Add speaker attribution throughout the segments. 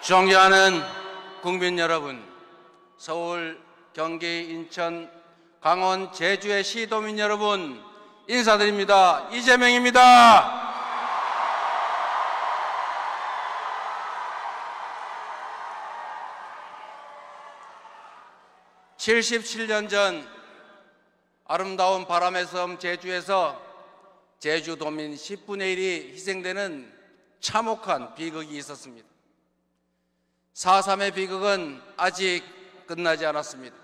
Speaker 1: 존경하는 국민 여러분, 서울, 경기, 인천, 강원, 제주의 시도민 여러분 인사드립니다. 이재명입니다. 77년 전 아름다운 바람의 섬 제주에서 제주도민 10분의 1이 희생되는 참혹한 비극이 있었습니다. 4.3의 비극은 아직 끝나지 않았습니다.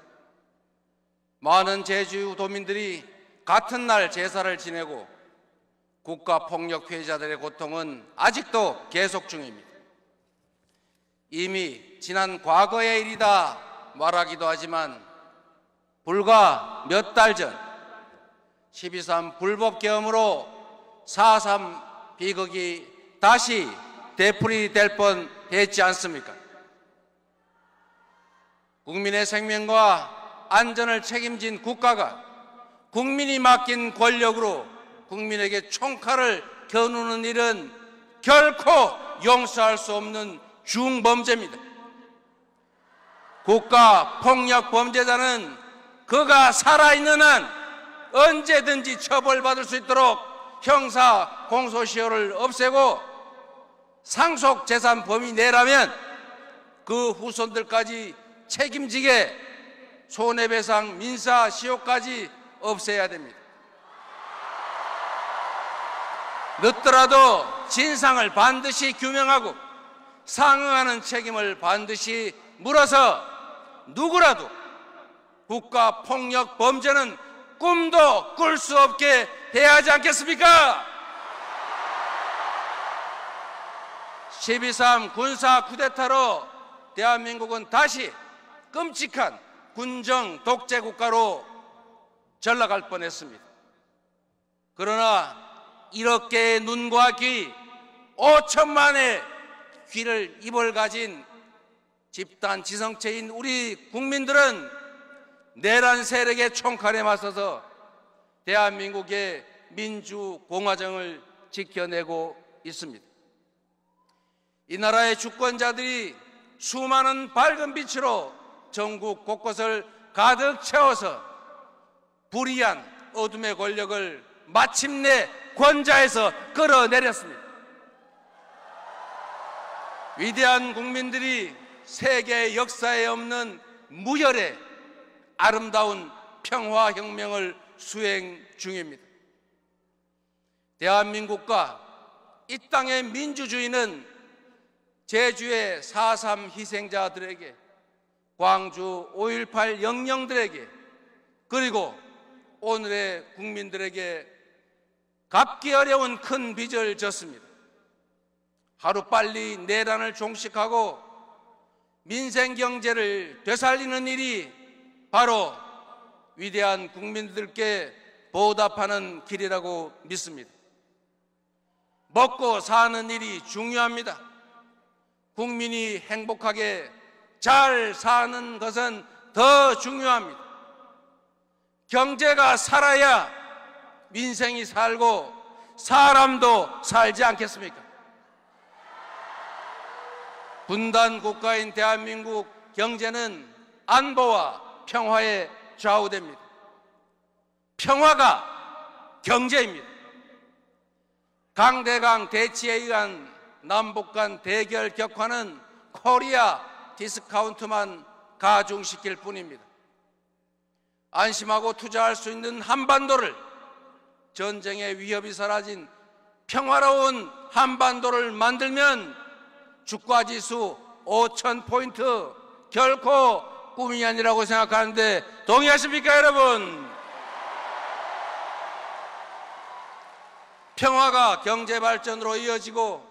Speaker 1: 많은 제주도민들이 같은 날 제사를 지내고 국가폭력 피해자들의 고통은 아직도 계속 중입니다. 이미 지난 과거의 일이다 말하기도 하지만 불과 몇 달 전 12.3 불법 계엄으로 4.3 비극이 다시 되풀이될 뻔했지 않습니까? 국민의 생명과 안전을 책임진 국가가 국민이 맡긴 권력으로 국민에게 총칼을 겨누는 일은 결코 용서할 수 없는 중범죄입니다. 국가 폭력 범죄자는 그가 살아있는 한 언제든지 처벌받을 수 있도록 형사 공소시효를 없애고 상속 재산 범위 내라면 그 후손들까지 책임지게 손해배상 민사 시효까지 없애야 됩니다. 늦더라도 진상을 반드시 규명하고 상응하는 책임을 반드시 물어서 누구라도 국가폭력 범죄는 꿈도 꿀 수 없게 해야 하지 않겠습니까? 12.3 군사 쿠데타로 대한민국은 다시 끔찍한 군정 독재 국가로 전락할 뻔했습니다. 그러나 이렇게 눈과 귀 5천만의 귀를 입을 가진 집단 지성체인 우리 국민들은 내란 세력의 총칼에 맞서서 대한민국의 민주공화정을 지켜내고 있습니다. 이 나라의 주권자들이 수많은 밝은 빛으로 전국 곳곳을 가득 채워서 불의한 어둠의 권력을 마침내 권좌에서 끌어내렸습니다. 위대한 국민들이 세계 역사에 없는 무혈의 아름다운 평화혁명을 수행 중입니다. 대한민국과 이 땅의 민주주의는 제주의 4.3 희생자들에게, 광주 5.18 영령들에게, 그리고 오늘의 국민들에게 갚기 어려운 큰 빚을 졌습니다. 하루빨리 내란을 종식하고 민생경제를 되살리는 일이 바로 위대한 국민들께 보답하는 길이라고 믿습니다. 먹고 사는 일이 중요합니다. 국민이 행복하게 잘 사는 것은 더 중요합니다. 경제가 살아야 민생이 살고 사람도 살지 않겠습니까? 분단 국가인 대한민국 경제는 안보와 평화에 좌우됩니다. 평화가 경제입니다. 강대강 대치에 의한 남북 간 대결 격화는 코리아 디스카운트만 가중시킬 뿐입니다. 안심하고 투자할 수 있는 한반도를, 전쟁의 위협이 사라진 평화로운 한반도를 만들면 주가지수 5,000포인트 결코 꿈이 아니라고 생각하는데 동의하십니까, 여러분? 평화가 경제 발전으로 이어지고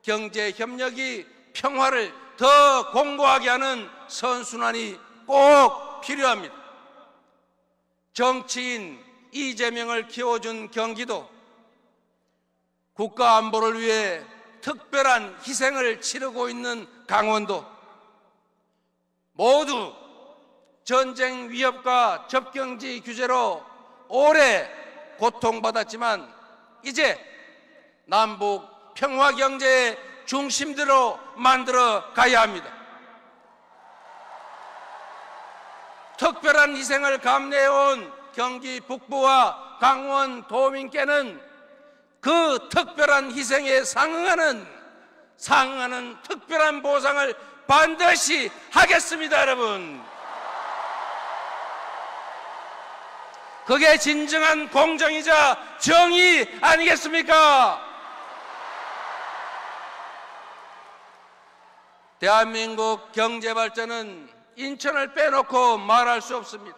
Speaker 1: 경제 협력이 평화를 더 공고하게 하는 선순환이 꼭 필요합니다. 정치인 이재명을 키워준 경기도, 국가 안보를 위해 특별한 희생을 치르고 있는 강원도, 모두 전쟁 위협과 접경지 규제로 오래 고통받았지만 이제 남북 평화 경제의 중심대로 만들어 가야 합니다. 특별한 희생을 감내해온 경기 북부와 강원 도민께는 그 특별한 희생에 상응하는 특별한 보상을 반드시 하겠습니다, 여러분. 그게 진정한 공정이자 정의 아니겠습니까? 대한민국 경제 발전은 인천을 빼놓고 말할 수 없습니다.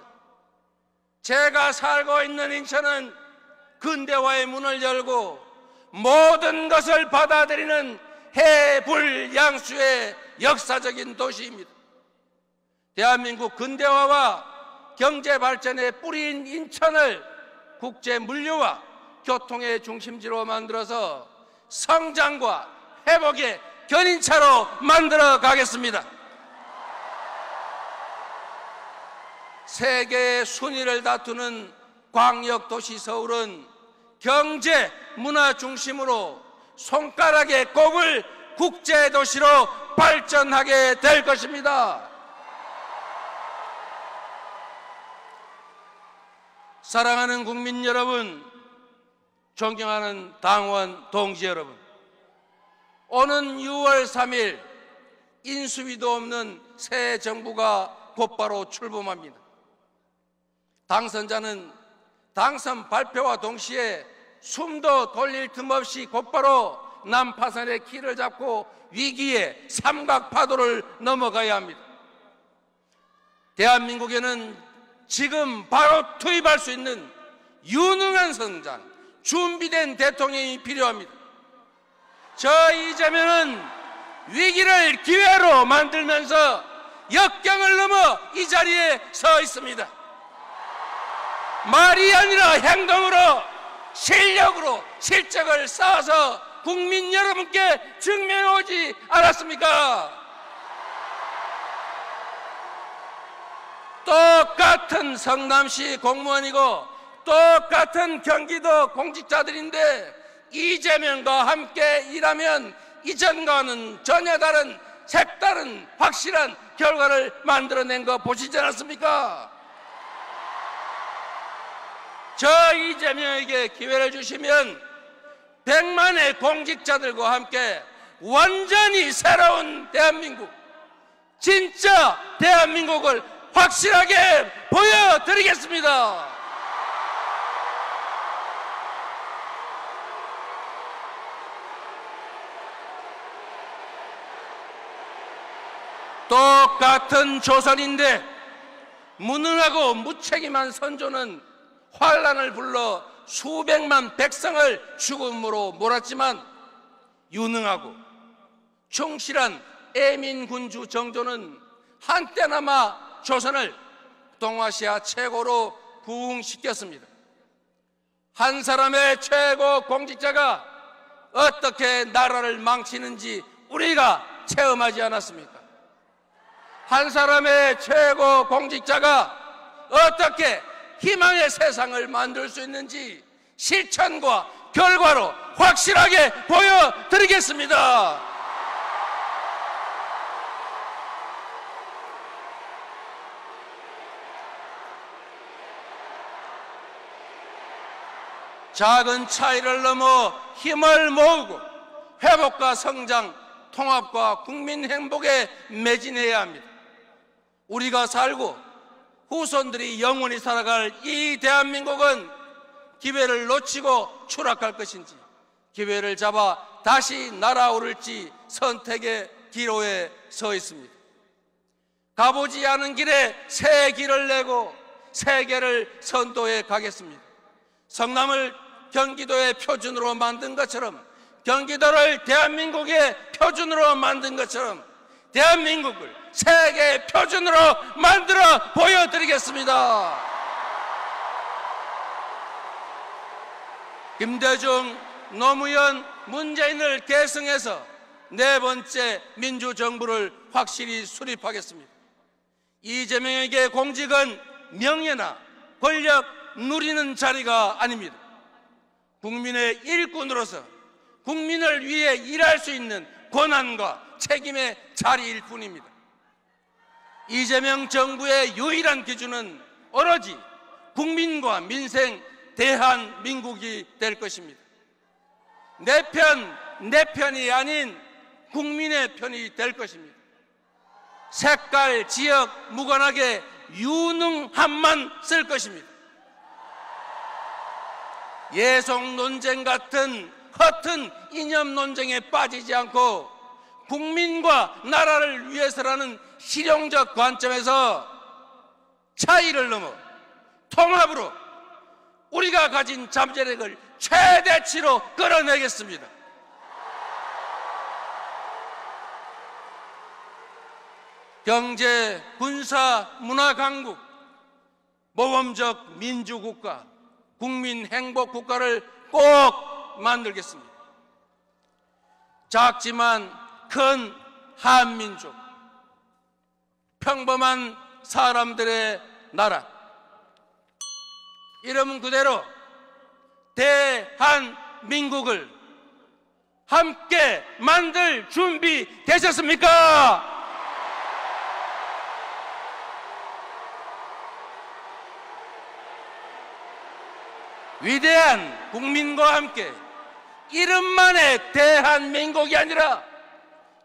Speaker 1: 제가 살고 있는 인천은 근대화의 문을 열고 모든 것을 받아들이는 해불양수의 역사적인 도시입니다. 대한민국 근대화와 경제 발전의 뿌리인 인천을 국제 물류와 교통의 중심지로 만들어서 성장과 회복의 견인차로 만들어 가겠습니다. 세계의 순위를 다투는 광역도시 서울은 경제, 문화 중심으로 손가락에 꼽을 국제도시로 발전하게 될 것입니다. 사랑하는 국민 여러분, 존경하는 당원 동지 여러분, 오는 6월 3일 인수위도 없는 새 정부가 곧바로 출범합니다. 당선자는 당선 발표와 동시에 숨도 돌릴 틈 없이 곧바로 난파선의 키를 잡고 위기의 삼각파도를 넘어가야 합니다. 대한민국에는 지금 바로 투입할 수 있는 유능한 성장, 준비된 대통령이 필요합니다. 저 이재명은 위기를 기회로 만들면서 역경을 넘어 이 자리에 서 있습니다. 말이 아니라 행동으로, 실력으로 실적을 쌓아서 국민 여러분께 증명해 오지 않았습니까? 똑같은 성남시 공무원이고 똑같은 경기도 공직자들인데 이재명과 함께 일하면 이전과는 전혀 다른 색다른 확실한 결과를 만들어낸 거 보시지 않았습니까? 저 이재명에게 기회를 주시면 100만의 공직자들과 함께 완전히 새로운 대한민국, 진짜 대한민국을 확실하게 보여드리겠습니다. 똑같은 조선인데 무능하고 무책임한 선조는 환란을 불러 수백만 백성을 죽음으로 몰았지만 유능하고 충실한 애민군주 정조는 한때나마 조선을 동아시아 최고로 부흥시켰습니다. 한 사람의 최고 공직자가 어떻게 나라를 망치는지 우리가 체험하지 않았습니까? 한 사람의 최고 공직자가 어떻게 희망의 세상을 만들 수 있는지 실천과 결과로 확실하게 보여드리겠습니다. 작은 차이를 넘어 힘을 모으고 회복과 성장, 통합과 국민 행복에 매진해야 합니다. 우리가 살고 후손들이 영원히 살아갈 이 대한민국은 기회를 놓치고 추락할 것인지 기회를 잡아 다시 날아오를지 선택의 기로에 서 있습니다. 가보지 않은 길에 새 길을 내고 세계를 선도해 가겠습니다. 성남을 경기도의 표준으로 만든 것처럼, 경기도를 대한민국의 표준으로 만든 것처럼 대한민국을 세계 표준으로 만들어 보여드리겠습니다. 김대중, 노무현, 문재인을 계승해서 네 번째 민주정부를 확실히 수립하겠습니다. 이재명에게 공직은 명예나 권력 누리는 자리가 아닙니다. 국민의 일꾼으로서 국민을 위해 일할 수 있는 권한과 책임의 자리일 뿐입니다. 이재명 정부의 유일한 기준은 오로지 국민과 민생 대한민국이 될 것입니다. 내 편이 아닌 국민의 편이 될 것입니다. 색깔, 지역 무관하게 유능함만 쓸 것입니다. 예속 논쟁 같은 허튼 이념 논쟁에 빠지지 않고 국민과 나라를 위해서라는 실용적 관점에서 차이를 넘어 통합으로 우리가 가진 잠재력을 최대치로 끌어내겠습니다. 경제, 군사, 문화 강국, 모범적 민주국가, 국민 행복 국가를 꼭 만들겠습니다. 작지만 큰 한민족, 평범한 사람들의 나라, 이름 그대로 대한민국을 함께 만들 준비 되셨습니까? 위대한 국민과 함께 이름만의 대한민국이 아니라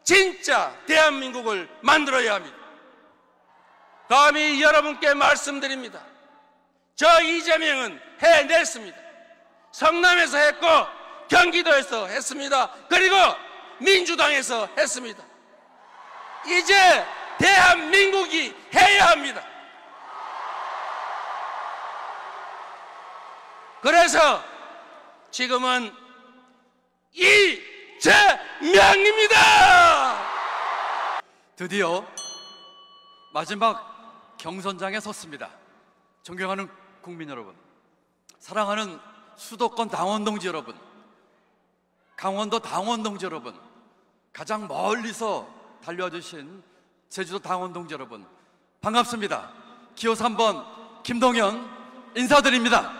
Speaker 1: 진짜 대한민국을 만들어야 합니다. 감히 여러분께 말씀드립니다. 저 이재명은 해냈습니다. 성남에서 했고 경기도에서 했습니다. 그리고 민주당에서 했습니다. 이제 대한민국이 해야 합니다. 그래서 지금은 이재명입니다.
Speaker 2: 드디어 마지막 경선장에 섰습니다. 존경하는 국민 여러분, 사랑하는 수도권 당원 동지 여러분, 강원도 당원 동지 여러분, 가장 멀리서 달려와 주신 제주도 당원 동지 여러분, 반갑습니다. 기호 3번 김동연 인사드립니다.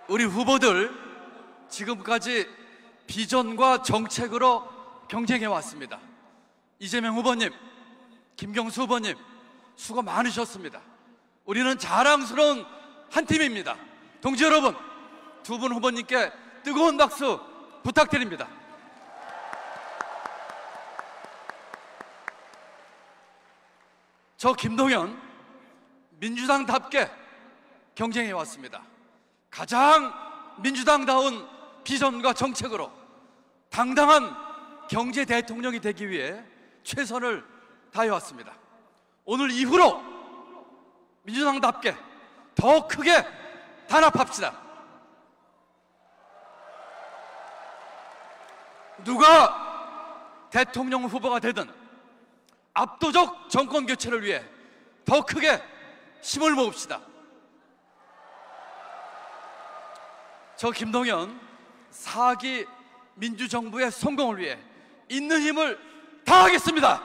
Speaker 2: 우리 후보들 지금까지 비전과 정책으로 경쟁해 왔습니다. 이재명 후보님, 김경수 후보님, 수고 많으셨습니다. 우리는 자랑스러운 한 팀입니다. 동지 여러분, 두 분 후보님께 뜨거운 박수 부탁드립니다. 저 김동연, 민주당답게 경쟁해 왔습니다. 가장 민주당다운 비전과 정책으로 당당한 경제 대통령이 되기 위해 최선을 다해왔습니다. 오늘 이후로 민주당답게 더 크게 단합합시다. 누가 대통령 후보가 되든 압도적 정권 교체를 위해 더 크게 힘을 모읍시다. 저 김동연 4기 민주정부의 성공을 위해 있는 힘을 다하겠습니다.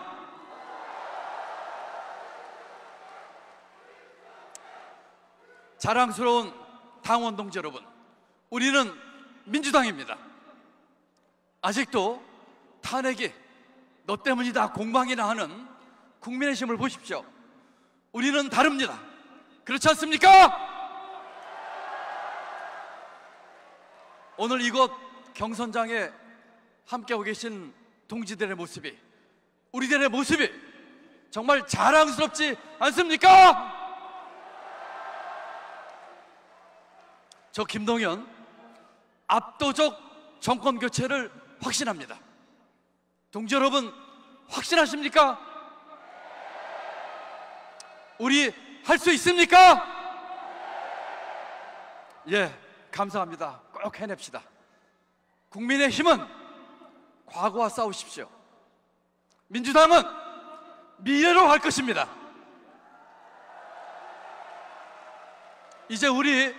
Speaker 2: 자랑스러운 당원 동지 여러분, 우리는 민주당입니다. 아직도 탄핵이 너 때문이다 공방이나 하는 국민의힘을 보십시오. 우리는 다릅니다. 그렇지 않습니까? 오늘 이곳 경선장에 함께하고 계신 동지들의 모습이, 우리들의 모습이 정말 자랑스럽지 않습니까? 저 김동연 압도적 정권 교체를 확신합니다. 동지 여러분, 확신하십니까? 우리 할 수 있습니까? 예, 감사합니다. 꼭 해냅시다. 국민의 힘은 과거와 싸우십시오. 민주당은 미래로 갈 것입니다. 이제 우리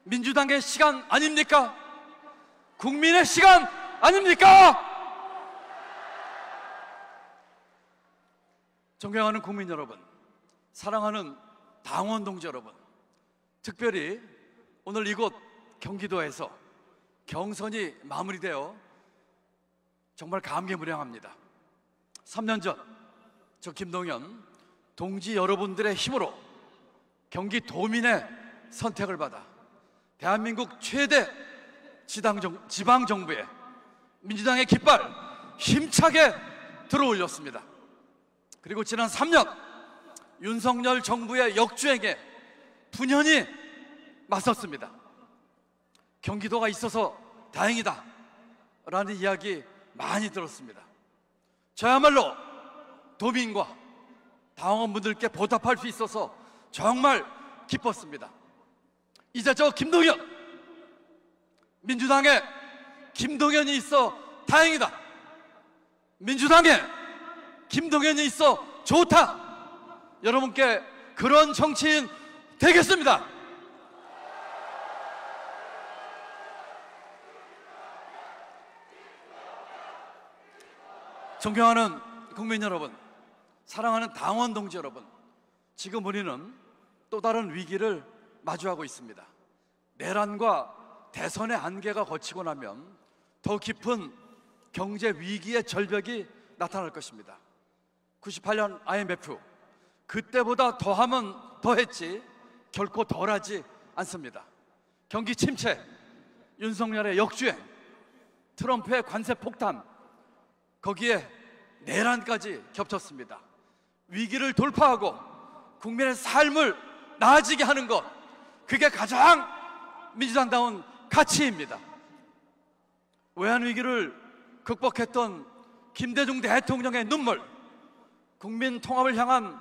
Speaker 2: 민주당의 시간 아닙니까? 국민의 시간 아닙니까? 존경하는 국민 여러분, 사랑하는 당원 동지 여러분, 특별히 오늘 이곳 경기도에서 경선이 마무리되어 정말 감개무량합니다. 3년 전 저 김동연 동지 여러분들의 힘으로 경기도민의 선택을 받아 대한민국 최대 지방정부에 민주당의 깃발 힘차게 들어올렸습니다. 그리고 지난 3년 윤석열 정부의 역주행에 분연히 맞섰습니다. 경기도가 있어서 다행이다 라는 이야기 많이 들었습니다. 저야말로 도민과 당원분들께 보답할 수 있어서 정말 기뻤습니다. 이제 저 김동연, 민주당에 김동연이 있어 다행이다, 민주당에 김동연이 있어 좋다, 여러분께 그런 정치인 되겠습니다. 존경하는 국민 여러분, 사랑하는 당원 동지 여러분, 지금 우리는 또 다른 위기를 마주하고 있습니다. 내란과 대선의 안개가 거치고 나면 더 깊은 경제 위기의 절벽이 나타날 것입니다. 98년 IMF, 그때보다 더하면 더했지 결코 덜하지 않습니다. 경기 침체, 윤석열의 역주행, 트럼프의 관세 폭탄, 거기에 내란까지 겹쳤습니다. 위기를 돌파하고 국민의 삶을 나아지게 하는 것, 그게 가장 민주당다운 가치입니다. 외환위기를 극복했던 김대중 대통령의 눈물, 국민 통합을 향한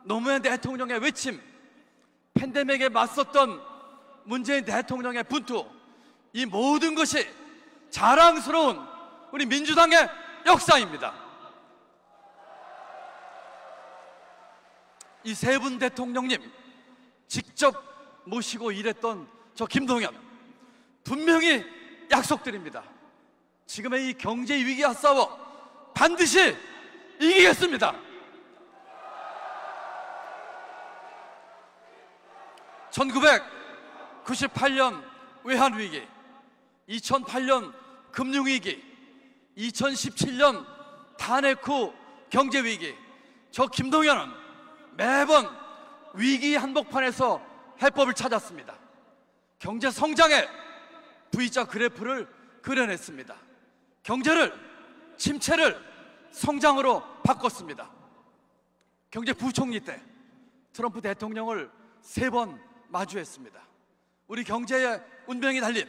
Speaker 2: 노무현 대통령의 외침, 팬데믹에 맞섰던 문재인 대통령의 분투, 이 모든 것이 자랑스러운 우리 민주당의 역사입니다. 이 세 분 대통령님 직접 모시고 일했던 저 김동연, 분명히 약속드립니다. 지금의 이 경제 위기와 싸워 반드시 이기겠습니다. 1998년 외환위기, 2008년 금융위기, 2017년 탄핵 후 경제위기, 저 김동연은 매번 위기 한복판에서 해법을 찾았습니다. 경제 성장의 V자 그래프를 그려냈습니다. 경제를, 침체를 성장으로 바꿨습니다. 경제부총리 때 트럼프 대통령을 3번 마주했습니다. 우리 경제의 운명이 달린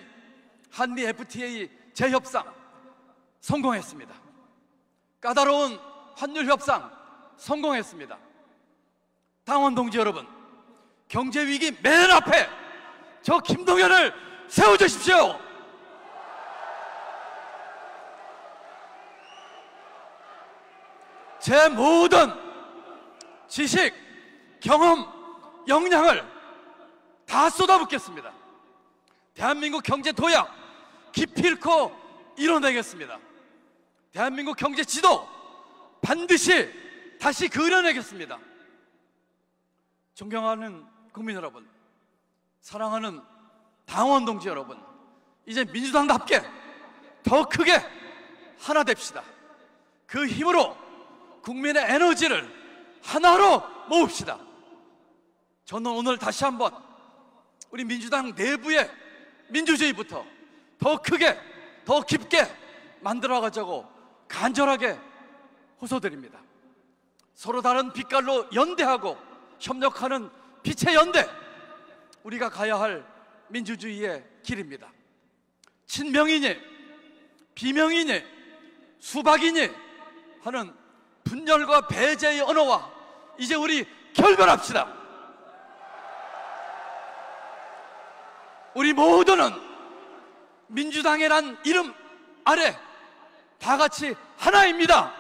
Speaker 2: 한미 FTA 재협상 성공했습니다. 까다로운 환율 협상 성공했습니다. 당원 동지 여러분, 경제 위기 맨 앞에 저 김동연을 세워주십시오. 제 모든 지식, 경험, 역량을 다 쏟아붓겠습니다. 대한민국 경제 도약 기필코 이뤄내겠습니다. 대한민국 경제 지도 반드시 다시 그려내겠습니다. 존경하는 국민 여러분, 사랑하는 당원 동지 여러분, 이제 민주당답게 더 크게 하나 됩시다. 그 힘으로 국민의 에너지를 하나로 모읍시다. 저는 오늘 다시 한번 우리 민주당 내부의 민주주의부터 더 크게, 더 깊게 만들어가자고 간절하게 호소드립니다. 서로 다른 빛깔로 연대하고 협력하는 빛의 연대, 우리가 가야 할 민주주의의 길입니다. 친명이니 비명이니 수박이니 하는 분열과 배제의 언어와 이제 우리 결별합시다. 우리 모두는 민주당이란 이름 아래 다 같이 하나입니다.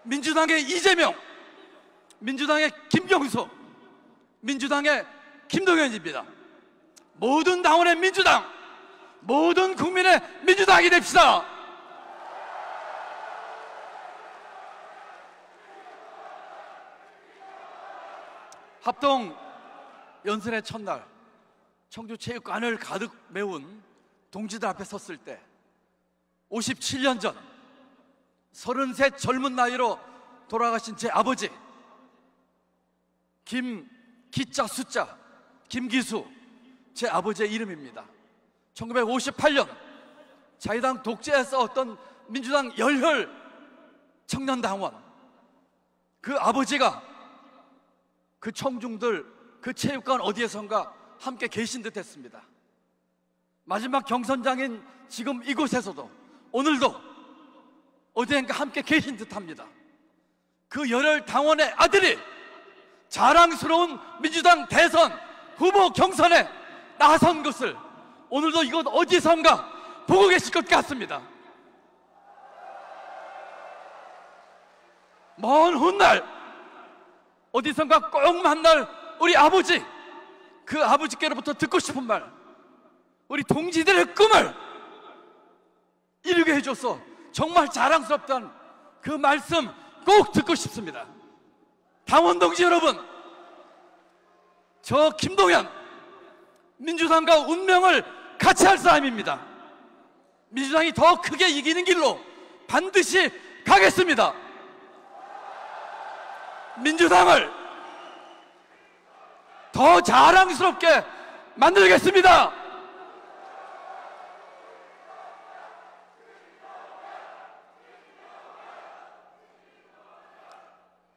Speaker 2: 민주당의 이재명, 민주당의 김경수, 민주당의 김동연입니다. 모든 당원의 민주당, 모든 국민의 민주당이 됩시다. 합동 연설의 첫날 청주체육관을 가득 메운 동지들 앞에 섰을 때 57년 전 33 젊은 나이로 돌아가신 제 아버지 김기자 숫자 김기수, 제 아버지의 이름입니다. 1958년 자유당 독재에 싸웠던 민주당 열혈 청년당원, 그 아버지가 그 청중들 그 체육관 어디에선가 함께 계신 듯 했습니다. 마지막 경선장인 지금 이곳에서도 오늘도 어디엔가 함께 계신 듯합니다. 그 열혈 당원의 아들이 자랑스러운 민주당 대선 후보 경선에 나선 것을 오늘도 이곳 어디선가 보고 계실 것 같습니다. 먼 훗날 어디선가 꼭 만날 우리 아버지, 그 아버지께로부터 듣고 싶은 말, 우리 동지들의 꿈을 이루게 해줘서 정말 자랑스럽다는 그 말씀 꼭 듣고 싶습니다. 당원 동지 여러분, 저 김동연 민주당과 운명을 같이 할 사람입니다. 민주당이 더 크게 이기는 길로 반드시 가겠습니다. 민주당을 더 자랑스럽게 만들겠습니다.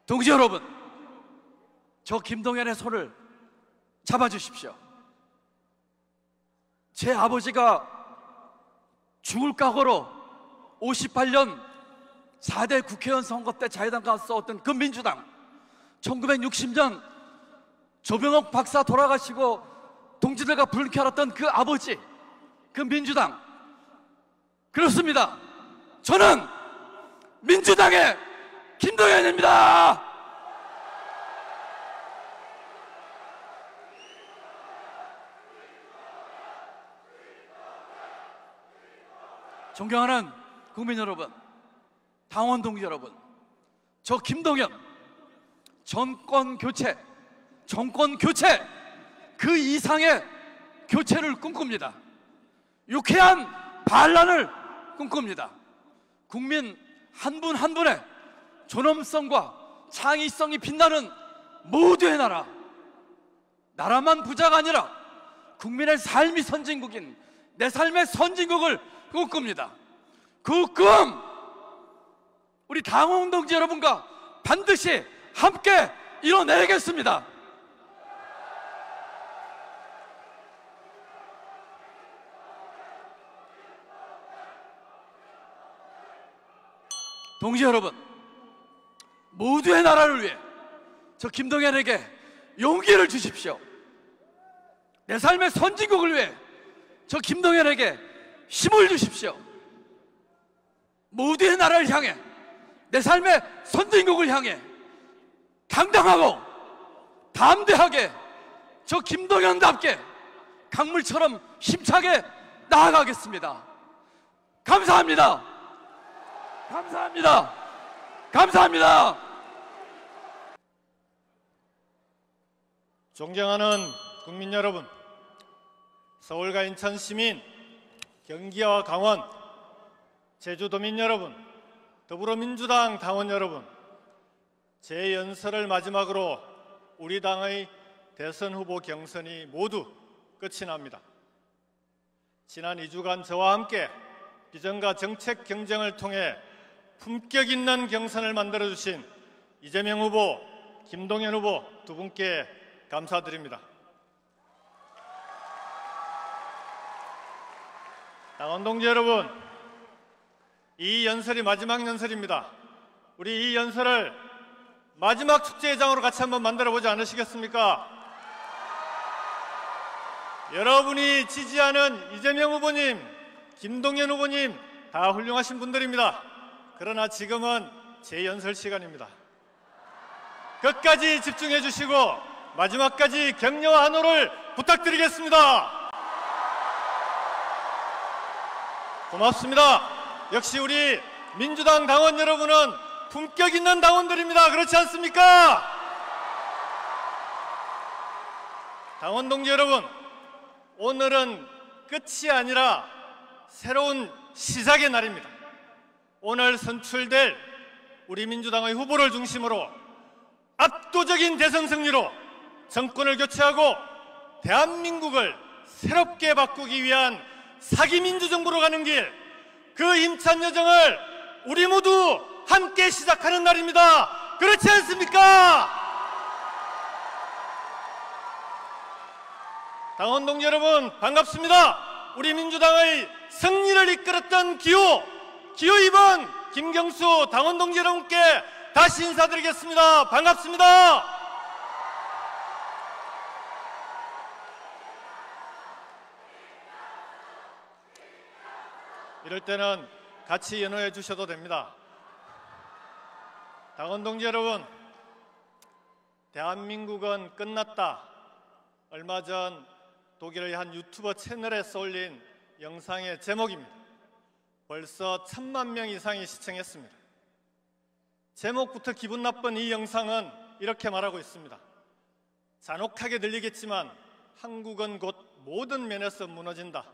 Speaker 2: 동지 여러분, 저 김동연의 손을 잡아주십시오. 제 아버지가 죽을 각오로 58년 4대 국회의원 선거 때 자유당과 싸웠던 그 민주당, 1960년 조병옥 박사 돌아가시고 동지들과 불쾌 알았던 그 아버지, 그 민주당, 그렇습니다. 저는 민주당의 김동연입니다. 존경하는 국민 여러분, 당원 동지 여러분, 저 김동연 정권 교체 그 이상의 교체를 꿈꿉니다. 유쾌한 반란을 꿈꿉니다. 국민 한 분 한 분의 존엄성과 창의성이 빛나는 모두의 나라, 나라만 부자가 아니라 국민의 삶이 선진국인 내 삶의 선진국을 꿈꿉니다. 그 꿈 우리 당원 동지 여러분과 반드시 함께 이뤄내겠습니다. 동지 여러분, 모두의 나라를 위해 저 김동연에게 용기를 주십시오. 내 삶의 선진국을 위해 저 김동연에게 힘을 주십시오. 모두의 나라를 향해, 내 삶의 선진국을 향해 당당하고 담대하게 저 김동연답게 강물처럼 힘차게 나아가겠습니다. 감사합니다. 감사합니다. 감사합니다.
Speaker 3: 존경하는 국민 여러분, 서울과 인천 시민, 경기와 강원, 제주도민 여러분, 더불어민주당 당원 여러분, 제 연설을 마지막으로 우리 당의 대선 후보 경선이 모두 끝이 납니다. 지난 2주간 저와 함께 비전과 정책 경쟁을 통해 품격 있는 경선을 만들어주신 이재명 후보, 김동연 후보 두 분께 감사드립니다. 당원 동지 여러분, 이 연설이 마지막 연설입니다. 우리 이 연설을 마지막 축제회장으로 같이 한번 만들어보지 않으시겠습니까? 여러분이 지지하는 이재명 후보님, 김동연 후보님 다 훌륭하신 분들입니다. 그러나 지금은 제 연설 시간입니다. 끝까지 집중해 주시고 마지막까지 격려와 환호를 부탁드리겠습니다. 고맙습니다. 역시 우리 민주당 당원 여러분은 품격 있는 당원들입니다. 그렇지 않습니까? 당원 동지 여러분, 오늘은 끝이 아니라 새로운 시작의 날입니다. 오늘 선출될 우리 민주당의 후보를 중심으로 압도적인 대선 승리로 정권을 교체하고 대한민국을 새롭게 바꾸기 위한 사기 민주정부로 가는 길, 그 힘찬 여정을 우리 모두 함께 시작하는 날입니다. 그렇지 않습니까? 당원 동지 여러분, 반갑습니다. 우리 민주당의 승리를 이끌었던 기호 2번 김경수 당원 동지 여러분께 다시 인사드리겠습니다. 반갑습니다. 이럴 때는 같이 연호해 주셔도 됩니다. 당원 동지 여러분, 대한민국은 끝났다. 얼마 전 독일의 한 유튜버 채널에서 올린 영상의 제목입니다. 벌써 1000만 명 이상이 시청했습니다. 제목부터 기분 나쁜 이 영상은 이렇게 말하고 있습니다. 잔혹하게 들리겠지만 한국은 곧 모든 면에서 무너진다.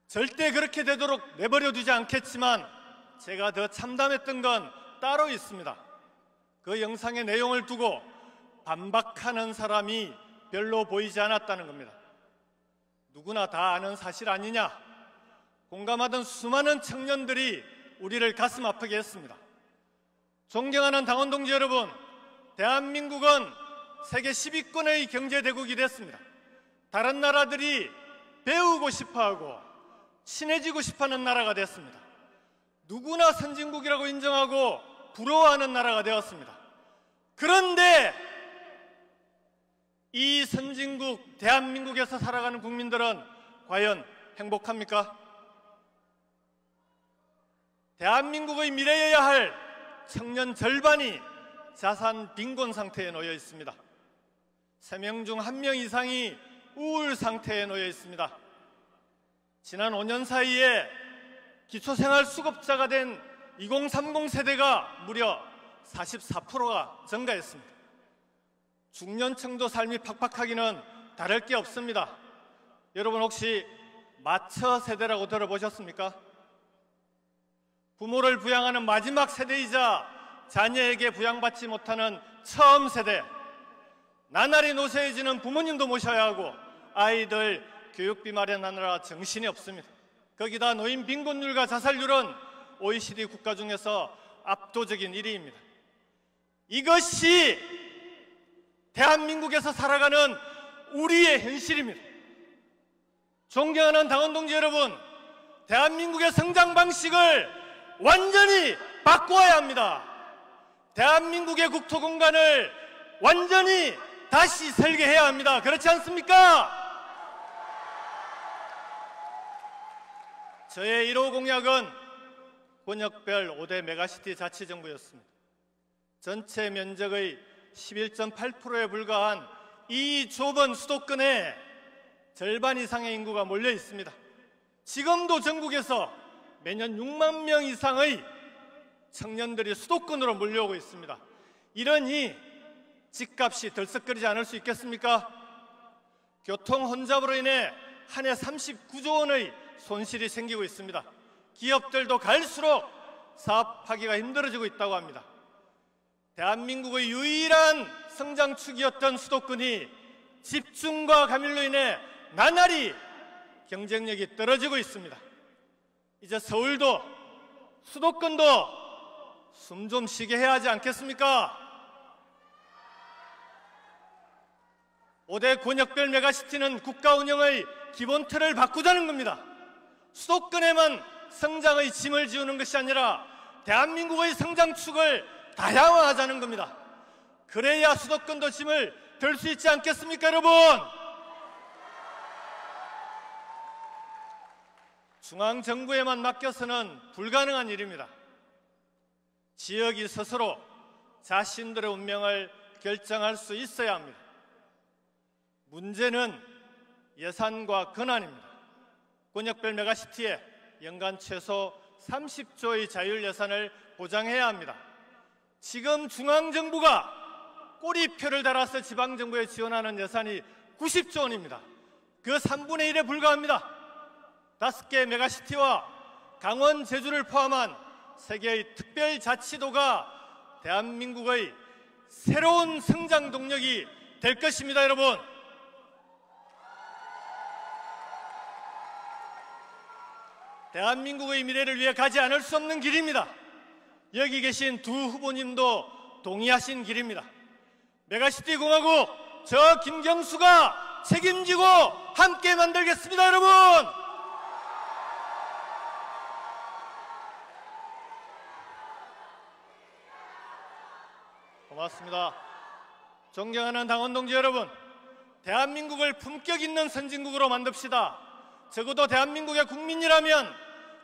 Speaker 3: 절대 그렇게 되도록 내버려 두지 않겠지만 제가 더 참담했던 건 따로 있습니다. 그 영상의 내용을 두고 반박하는 사람이 별로 보이지 않았다는 겁니다. 누구나 다 아는 사실 아니냐? 공감하던 수많은 청년들이 우리를 가슴 아프게 했습니다. 존경하는 당원 동지 여러분, 대한민국은 세계 10위권의 경제대국이 됐습니다. 다른 나라들이 배우고 싶어하고 친해지고 싶어하는 나라가 됐습니다. 누구나 선진국이라고 인정하고 부러워하는 나라가 되었습니다. 그런데 이 선진국 대한민국에서 살아가는 국민들은 과연 행복합니까? 대한민국의 미래여야 할 청년 절반이 자산 빈곤 상태에 놓여 있습니다. 3명 중 1명 이상이 우울 상태에 놓여 있습니다. 지난 5년 사이에 기초생활수급자가 된 2030 세대가 무려 44%가 증가했습니다. 중년층도 삶이 팍팍하기는 다를 게 없습니다. 여러분 혹시 마처 세대라고 들어보셨습니까? 부모를 부양하는 마지막 세대이자 자녀에게 부양받지 못하는 처음 세대, 나날이 노쇠해지는 부모님도 모셔야 하고 아이들 교육비 마련하느라 정신이 없습니다. 거기다 노인 빈곤율과 자살률은 OECD 국가 중에서 압도적인 1위입니다. 이것이 대한민국에서 살아가는 우리의 현실입니다. 존경하는 당원 동지 여러분, 대한민국의 성장 방식을 완전히 바꾸어야 합니다. 대한민국의 국토 공간을 완전히 다시 설계해야 합니다. 그렇지 않습니까? 저의 1호 공약은 권역별 5대 메가시티 자치정부였습니다. 전체 면적의 11.8%에 불과한 이 좁은 수도권에 절반 이상의 인구가 몰려 있습니다. 지금도 전국에서 매년 6만 명 이상의 청년들이 수도권으로 몰려오고 있습니다. 이러니 집값이 들썩거리지 않을 수 있겠습니까? 교통 혼잡으로 인해 한 해 39조 원의 손실이 생기고 있습니다. 기업들도 갈수록 사업하기가 힘들어지고 있다고 합니다. 대한민국의 유일한 성장축이었던 수도권이 집중과 감율로 인해 나날이 경쟁력이 떨어지고 있습니다. 이제 서울도 수도권도 숨 좀 쉬게 해야 하지 않겠습니까? 5대 권역별 메가시티는 국가 운영의 기본 틀을 바꾸자는 겁니다. 수도권에만 성장의 짐을 지우는 것이 아니라 대한민국의 성장축을 다양화하자는 겁니다. 그래야 수도권도 짐을 들 수 있지 않겠습니까, 여러분? 중앙정부에만 맡겨서는 불가능한 일입니다. 지역이 스스로 자신들의 운명을 결정할 수 있어야 합니다. 문제는 예산과 권한입니다. 권역별 메가시티에 연간 최소 30조의 자율 예산을 보장해야 합니다. 지금 중앙정부가 꼬리표를 달아서 지방정부에 지원하는 예산이 90조 원입니다. 그 3분의 1에 불과합니다. 5개 메가시티와 강원, 제주를 포함한 세계의 특별자치도가 대한민국의 새로운 성장 동력이 될 것입니다, 여러분. 대한민국의 미래를 위해 가지 않을 수 없는 길입니다. 여기 계신 두 후보님도 동의하신 길입니다. 메가시티 공화국 저 김경수가 책임지고 함께 만들겠습니다, 여러분. 고맙습니다. 존경하는 당원 동지 여러분, 대한민국을 품격 있는 선진국으로 만듭시다. 적어도 대한민국의 국민이라면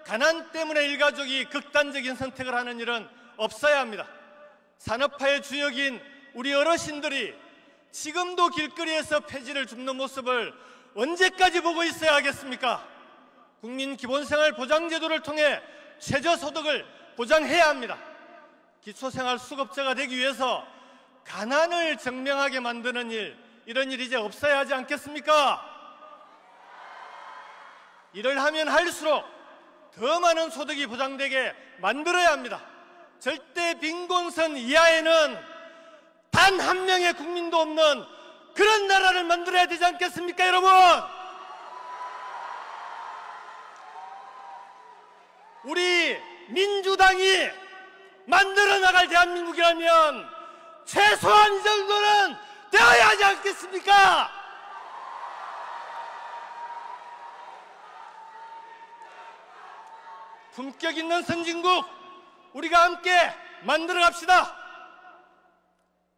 Speaker 3: 가난 때문에 일가족이 극단적인 선택을 하는 일은 없어야 합니다. 산업화의 주역인 우리 어르신들이 지금도 길거리에서 폐지를 줍는 모습을 언제까지 보고 있어야 하겠습니까? 국민 기본생활보장제도를 통해 최저소득을 보장해야 합니다. 기초생활수급자가 되기 위해서 가난을 증명하게 만드는 일, 이런 일이 이제 없어야 하지 않겠습니까? 일을 하면 할수록 더 많은 소득이 보장되게 만들어야 합니다. 절대 빈곤선 이하에는 단 한 명의 국민도 없는 그런 나라를 만들어야 되지 않겠습니까, 여러분? 우리 민주당이 만들어 나갈 대한민국이라면 최소한 이 정도는 되어야 하지 않겠습니까? 품격 있는 선진국 우리가 함께 만들어 갑시다.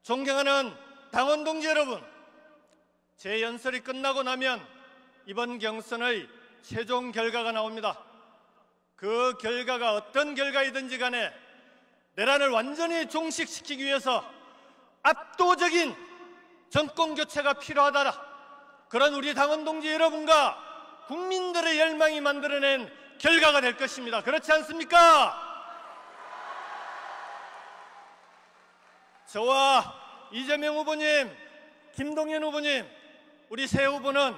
Speaker 3: 존경하는 당원 동지 여러분, 제 연설이 끝나고 나면 이번 경선의 최종 결과가 나옵니다. 그 결과가 어떤 결과이든지 간에 내란을 완전히 종식시키기 위해서 압도적인 정권교체가 필요하다. 그런 우리 당원 동지 여러분과 국민들의 열망이 만들어낸 결과가 될 것입니다. 그렇지 않습니까? 저와 이재명 후보님, 김동연 후보님, 우리 세 후보는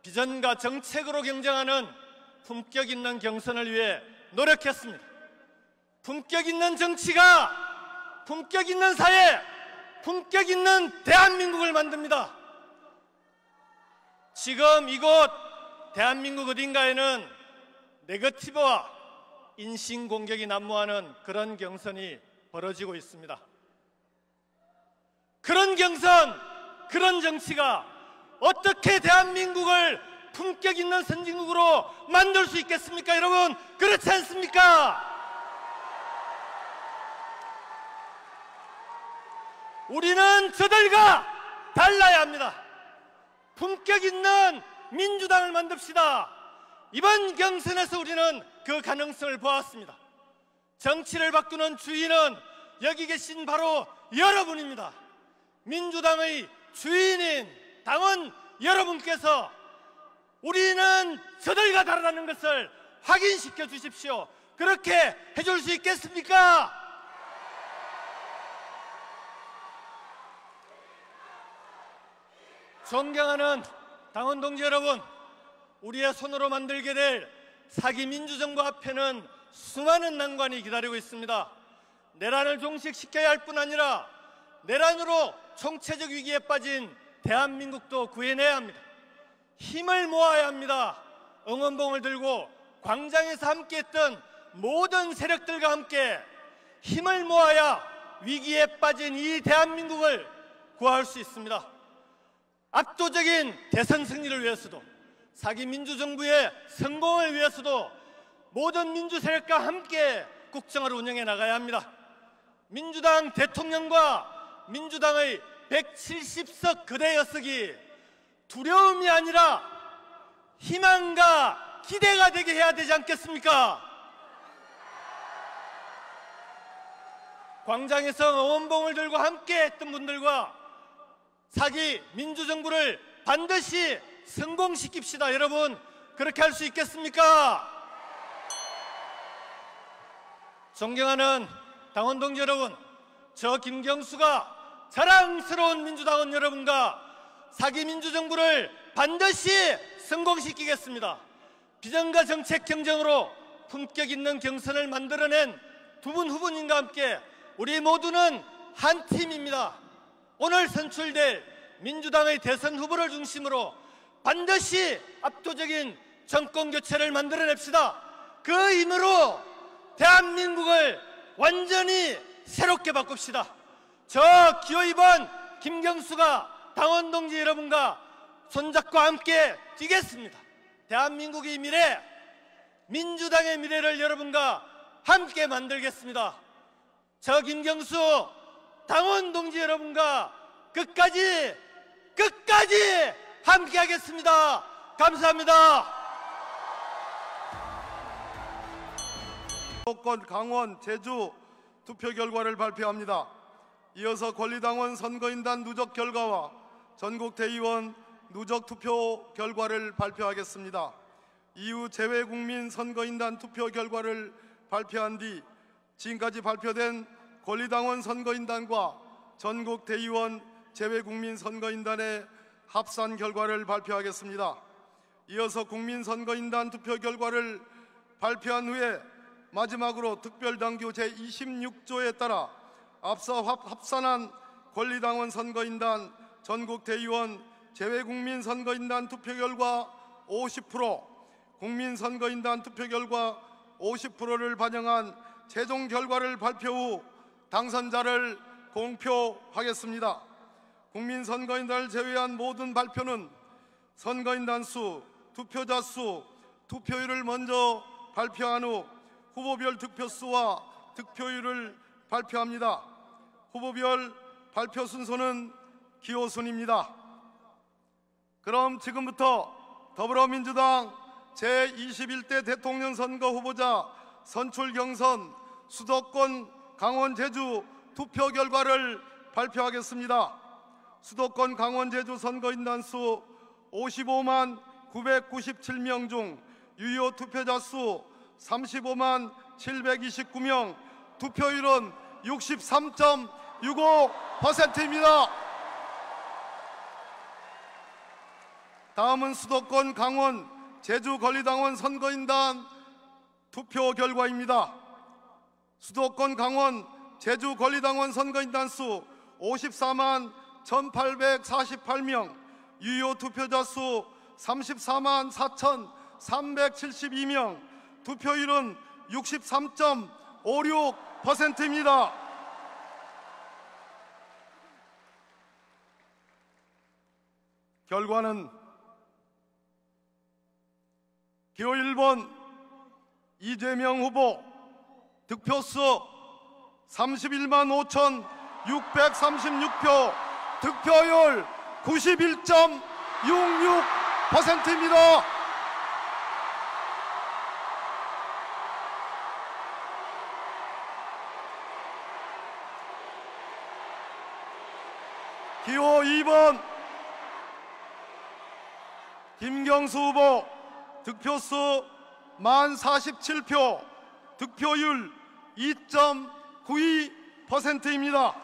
Speaker 3: 비전과 정책으로 경쟁하는 품격 있는 경선을 위해 노력했습니다. 품격 있는 정치가 품격 있는 사회, 품격 있는 대한민국을 만듭니다. 지금 이곳 대한민국 어딘가에는 네거티브와 인신공격이 난무하는 그런 경선이 벌어지고 있습니다. 그런 경선, 그런 정치가 어떻게 대한민국을 품격 있는 선진국으로 만들 수 있겠습니까, 여러분? 그렇지 않습니까? 우리는 저들과 달라야 합니다. 품격 있는 민주당을 만듭시다. 이번 경선에서 우리는 그 가능성을 보았습니다. 정치를 바꾸는 주인은 여기 계신 바로 여러분입니다. 민주당의 주인인 당원 여러분께서 우리는 저들과 다르다는 것을 확인시켜 주십시오. 그렇게 해줄 수 있겠습니까? 존경하는 당원 동지 여러분, 우리의 손으로 만들게 될 사기 민주정부 앞에는 수많은 난관이 기다리고 있습니다. 내란을 종식시켜야 할 뿐 아니라 내란으로 총체적 위기에 빠진 대한민국도 구해내야 합니다. 힘을 모아야 합니다. 응원봉을 들고 광장에서 함께했던 모든 세력들과 함께 힘을 모아야 위기에 빠진 이 대한민국을 구할 수 있습니다. 압도적인 대선 승리를 위해서도, 사기 민주정부의 성공을 위해서도 모든 민주 세력과 함께 국정을 운영해 나가야 합니다. 민주당 대통령과 민주당의 170석 거대 여석이 두려움이 아니라 희망과 기대가 되게 해야 되지 않겠습니까? 광장에서 응원봉을 들고 함께 했던 분들과 사기 민주정부를 반드시 성공시킵시다. 여러분, 그렇게 할 수 있겠습니까? 존경하는 당원 동지 여러분, 저 김경수가 자랑스러운 민주당원 여러분과 사기 민주정부를 반드시 성공시키겠습니다. 비전과 정책 경쟁으로 품격 있는 경선을 만들어낸 두 분 후보님과 함께 우리 모두는 한 팀입니다. 오늘 선출될 민주당의 대선 후보를 중심으로 반드시 압도적인 정권 교체를 만들어냅시다. 그 힘으로 대한민국을 완전히 새롭게 바꿉시다. 저 기호 2번 김경수가 당원 동지 여러분과 손잡고 함께 뛰겠습니다. 대한민국의 미래, 민주당의 미래를 여러분과 함께 만들겠습니다. 저 김경수 당원 동지 여러분과 끝까지 함께 하겠습니다. 감사합니다.
Speaker 4: 수도권, 강원, 제주 투표 결과를 발표합니다. 이어서 권리당원 선거인단 누적 결과와 전국 대의원 누적 투표 결과를 발표하겠습니다. 이후 재외국민 선거인단 투표 결과를 발표한 뒤 지금까지 발표된 권리당원 선거인단과 전국 대의원 재외국민 선거인단의 합산 결과를 발표하겠습니다. 이어서 국민선거인단 투표 결과를 발표한 후에 마지막으로 특별당규 제26조에 따라 앞서 합산한 권리당원 선거인단, 전국 대의원, 재외국민 선거인단 투표 결과 50%, 국민선거인단 투표 결과 50%를 반영한 최종 결과를 발표 후 당선자를 공표하겠습니다. 국민선거인단을 제외한 모든 발표는 선거인단 수, 투표자 수, 투표율을 먼저 발표한 후 후보별 득표수와 득표율을 발표합니다. 후보별 발표 순서는 기호순입니다. 그럼 지금부터 더불어민주당 제21대 대통령 선거 후보자 선출 경선 수도권, 강원, 제주 투표 결과를 발표하겠습니다. 수도권, 강원, 제주 선거인단 수 55만 997명 중 유효 투표자 수 35만 729명, 투표율은 63.65%입니다. 다음은 수도권, 강원, 제주 권리당원 선거인단 투표 결과입니다. 수도권, 강원, 제주 권리당원 선거인단 수 54만 1848명, 유효 투표자 수 34만 4372명, 투표율은 63.56%입니다. 결과는 기호 1번 이재명 후보 득표수 31만 5,636표, 득표율 91.66%입니다. 기호 2번 김경수 후보 득표수 1047표, 득표율 2.92%입니다.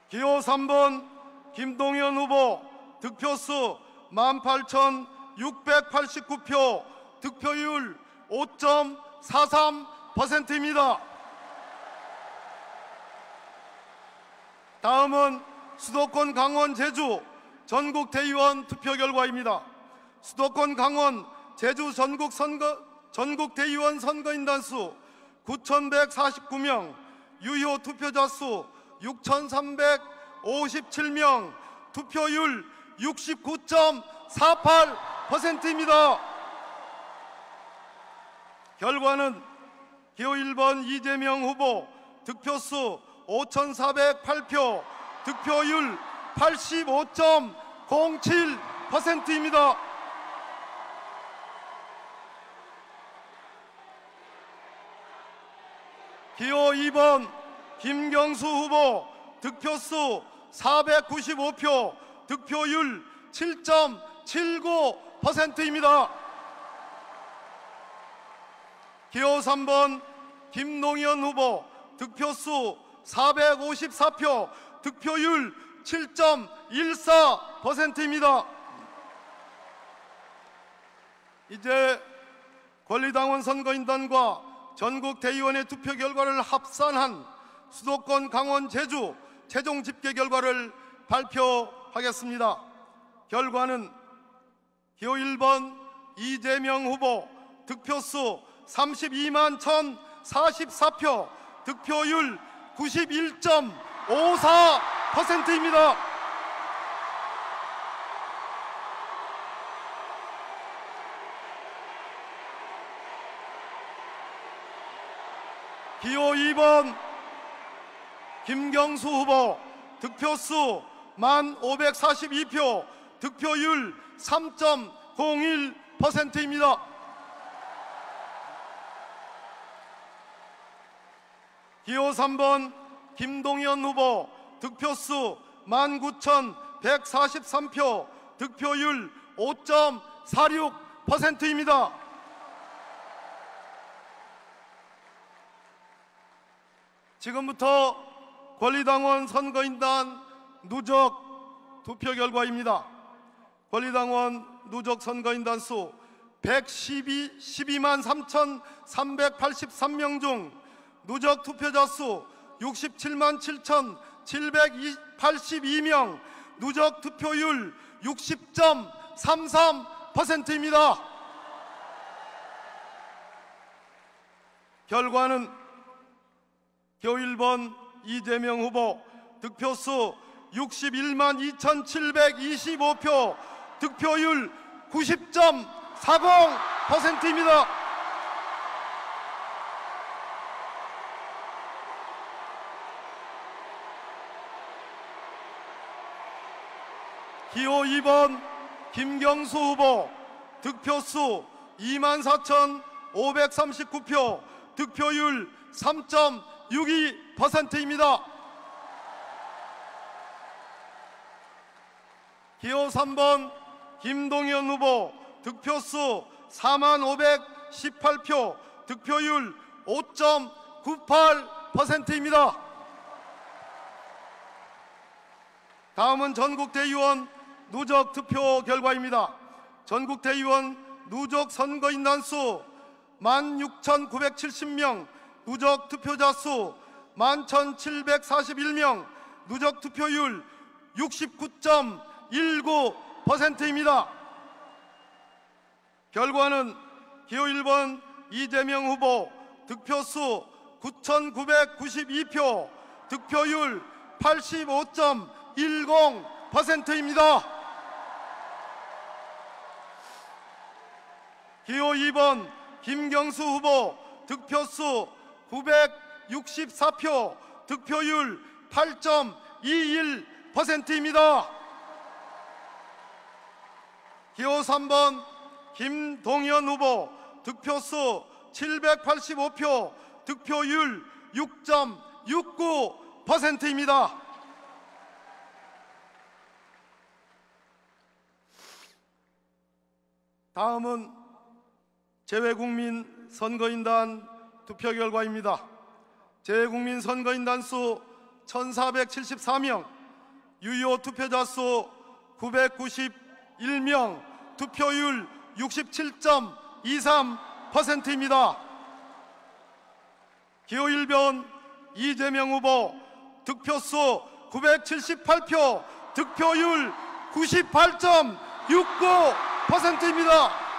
Speaker 4: 기호 3번 김동연 후보 득표수 18,689표, 득표율 5.43%입니다. 다음은 수도권, 강원, 제주 전국 대의원 투표 결과입니다. 수도권, 강원, 제주 전국 대의원 선거인단 수 9,149명, 유효 투표자 수 6,357명, 투표율 69.48%입니다. 결과는 기호 1번 이재명 후보 득표수 5,408표, 득표율 85.07%입니다. 기호 2번 김경수 후보 득표수 495표, 득표율 7.79%입니다. 기호 3번 김동연 후보 득표수 454표, 득표율 7.14%입니다. 이제 권리당원 선거인단과 전국 대의원의 투표 결과를 합산한 수도권 강원 제주 최종 집계 결과를 발표하겠습니다. 결과는 기호 1번 이재명 후보 득표수 32만 1,044표, 득표율 91.54%입니다. 기호 2번 김경수 후보 득표수 1542표, 득표율 3.01%입니다. 기호 3번 김동연 후보 득표수 19,143표, 득표율 5.46%입니다. 지금부터 권리당원 선거인단 누적 투표 결과입니다. 권리당원 누적 선거인단 수 112만 3,383명 중 누적 투표자 수 67만 7,782명, 누적 투표율 60.33%입니다. 결과는 기호 1번 이재명 후보 득표수 61만 2,725표, 득표율 90.40%입니다. 기호 2번 김경수 후보 득표수 24,539표, 득표율 3.62%입니다. 기호 3번 김동연 후보 득표수 45,18표, 득표율 5.98%입니다. 다음은 전국대의원 누적 투표 결과입니다. 전국대의원 누적 선거인단 수 16,970명, 누적 투표자 수 11,741명, 누적 투표율 69.19%입니다. 결과는 기호 1번 이재명 후보 득표수 9,992표, 득표율 85.10%입니다. 기호 2번 김경수 후보 득표수 964표, 득표율 8.21%입니다. 기호 3번 김동연 후보 득표수 785표, 득표율 6.69%입니다. 다음은 재외국민 선거인단 투표 결과입니다. 재외국민 선거인단 수 1,474명, 유효 투표자 수 991명, 투표율 67.23%입니다. 기호 1번 이재명 후보 득표수 978표, 득표율 98.69%입니다.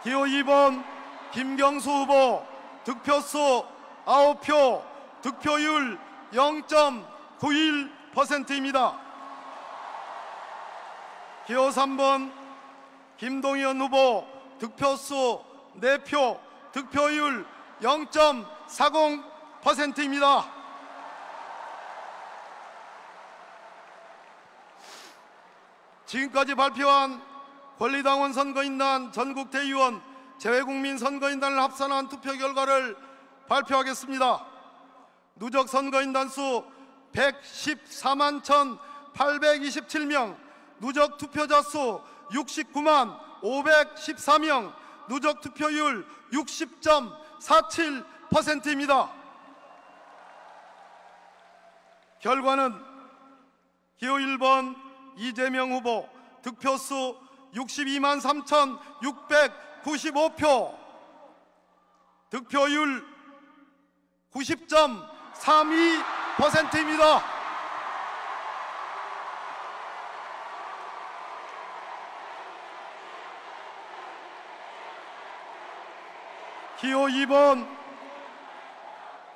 Speaker 4: 기호 2번 김경수 후보 득표수 9표, 득표율 0.91%입니다. 기호 3번 김동연 후보 득표수 4표, 득표율 0.40%입니다. 지금까지 발표한 권리당원 선거인단 전국대의원 재외국민 선거인단을 합산한 투표 결과를 발표하겠습니다. 누적 선거인단 수 114만 1,827명, 누적 투표자 수 69만 514명, 누적 투표율 60.47%입니다. 결과는 기호 1번 이재명 후보 득표수 62만 3,695표, 득표율 90.32%입니다. 기호 2번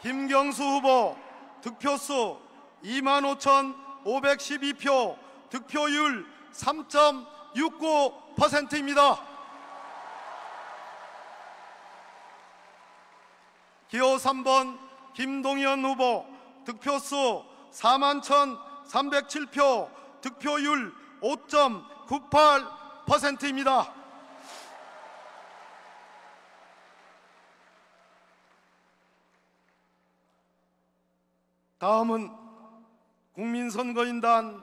Speaker 4: 김경수 후보 득표수 25,512표, 득표율 3.69%입니다. 기호 3번 김동연 후보 득표수 41,307표, 득표율 5.98%입니다. 다음은 국민선거인단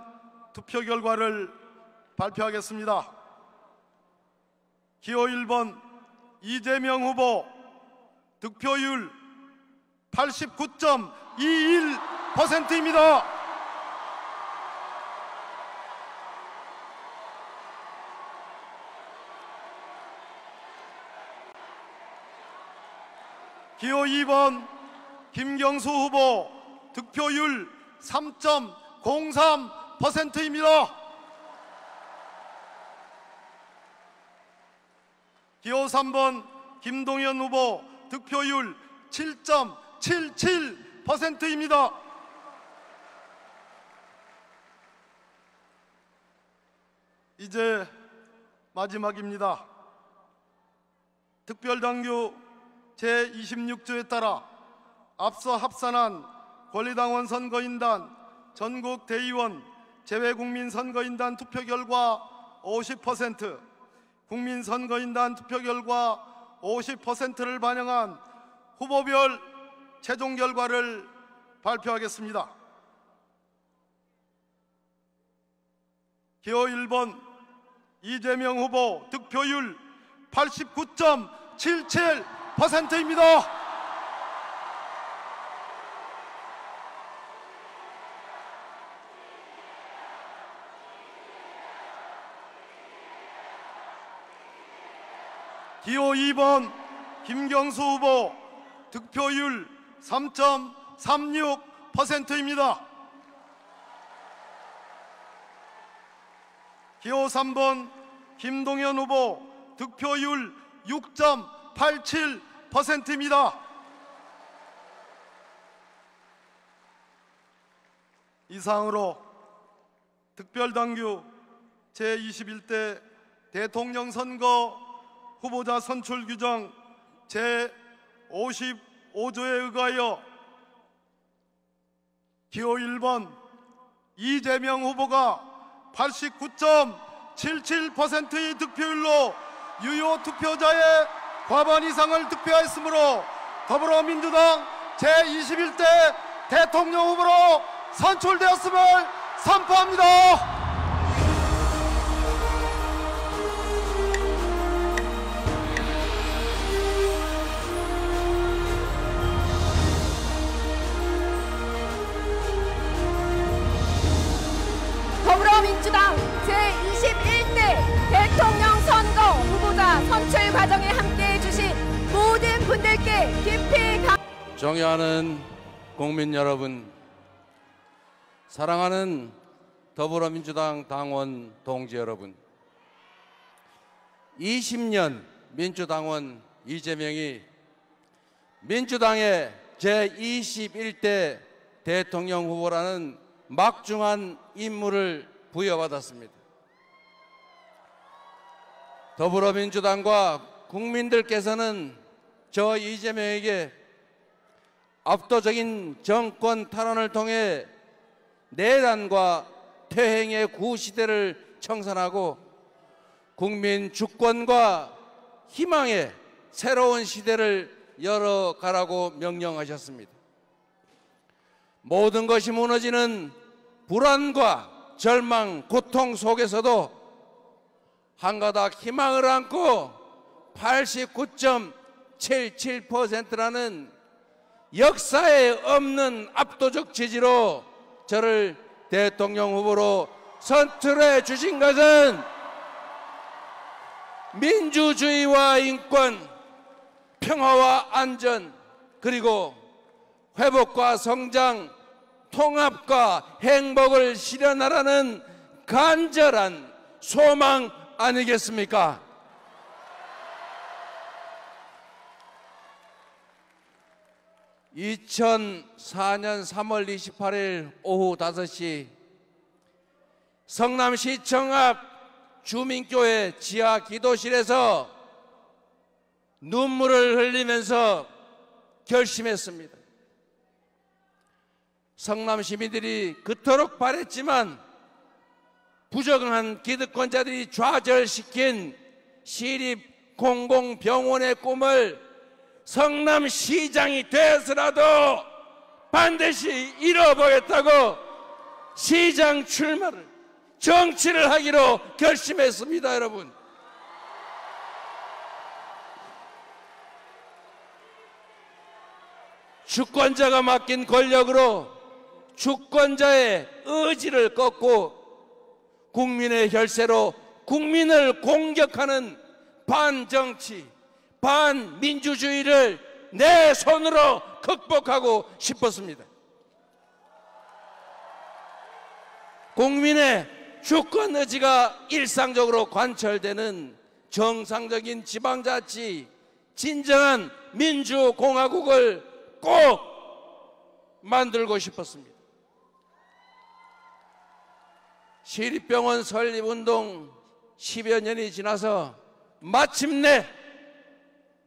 Speaker 4: 투표 결과를 발표하겠습니다. 기호 1번 이재명 후보 득표율 89.21%입니다. 기호 2번 김경수 후보 득표율 3.03%입니다. 기호 3번 김동연 후보 득표율 7.77%입니다. 이제 마지막입니다. 특별당규 제26조에 따라 앞서 합산한 권리당원 선거인단, 전국 대의원, 재외국민 선거인단 투표 결과 50%, 국민 선거인단 투표 결과 50%를 반영한 후보별 최종 결과를 발표하겠습니다. 기호 1번 이재명 후보 득표율 89.77%입니다. 기호 2번 김경수 후보 득표율 3.36%입니다. 기호 3번 김동연 후보 득표율 6.87%입니다. 이상으로 특별당규 제21대 대통령 선거 후보자 선출 규정 제55조에 의하여 기호 1번 이재명 후보가 89.77%의 득표율로 유효 투표자의 과반 이상을 득표하였으므로 더불어민주당 제21대 대통령 후보로 선출되었음을 선포합니다.
Speaker 5: 더불어민주당 제21대 대통령 선거 후보자 선출 과정에 함께해 주신 모든 분들께 깊이
Speaker 1: 존경하는 국민 여러분, 사랑하는 더불어민주당 당원 동지 여러분, 20년 민주당원 이재명이 민주당의 제21대 대통령 후보라는 막중한 임무를 부여받았습니다. 더불어민주당과 국민들께서는 저 이재명에게 압도적인 정권 탈환을 통해 내란과 퇴행의 구시대를 청산하고 국민 주권과 희망의 새로운 시대를 열어가라고 명령하셨습니다. 모든 것이 무너지는 불안과 절망, 고통 속에서도 한 가닥 희망을 안고 89.77%라는 역사에 없는 압도적 지지로 저를 대통령 후보로 선출해 주신 것은 민주주의와 인권, 평화와 안전, 그리고 회복과 성장, 통합과 행복을 실현하라는 간절한 소망 아니겠습니까? (2004년 3월 28일) 오후 5시 성남시청 앞 주민교회 지하 기도실에서 눈물을 흘리면서 결심했습니다. 성남 시민들이 그토록 바랬지만 부정한 기득권자들이 좌절시킨 시립 공공병원의 꿈을 성남시장이 되어서라도 반드시 이뤄보겠다고 시장 출마를, 정치를 하기로 결심했습니다. 여러분, 주권자가 맡긴 권력으로 주권자의 의지를 꺾고 국민의 혈세로 국민을 공격하는 반정치, 반민주주의를 내 손으로 극복하고 싶었습니다. 국민의 주권 의지가 일상적으로 관철되는 정상적인 지방자치, 진정한 민주공화국을 꼭 만들고 싶었습니다. 시립병원 설립운동 10여 년이 지나서 마침내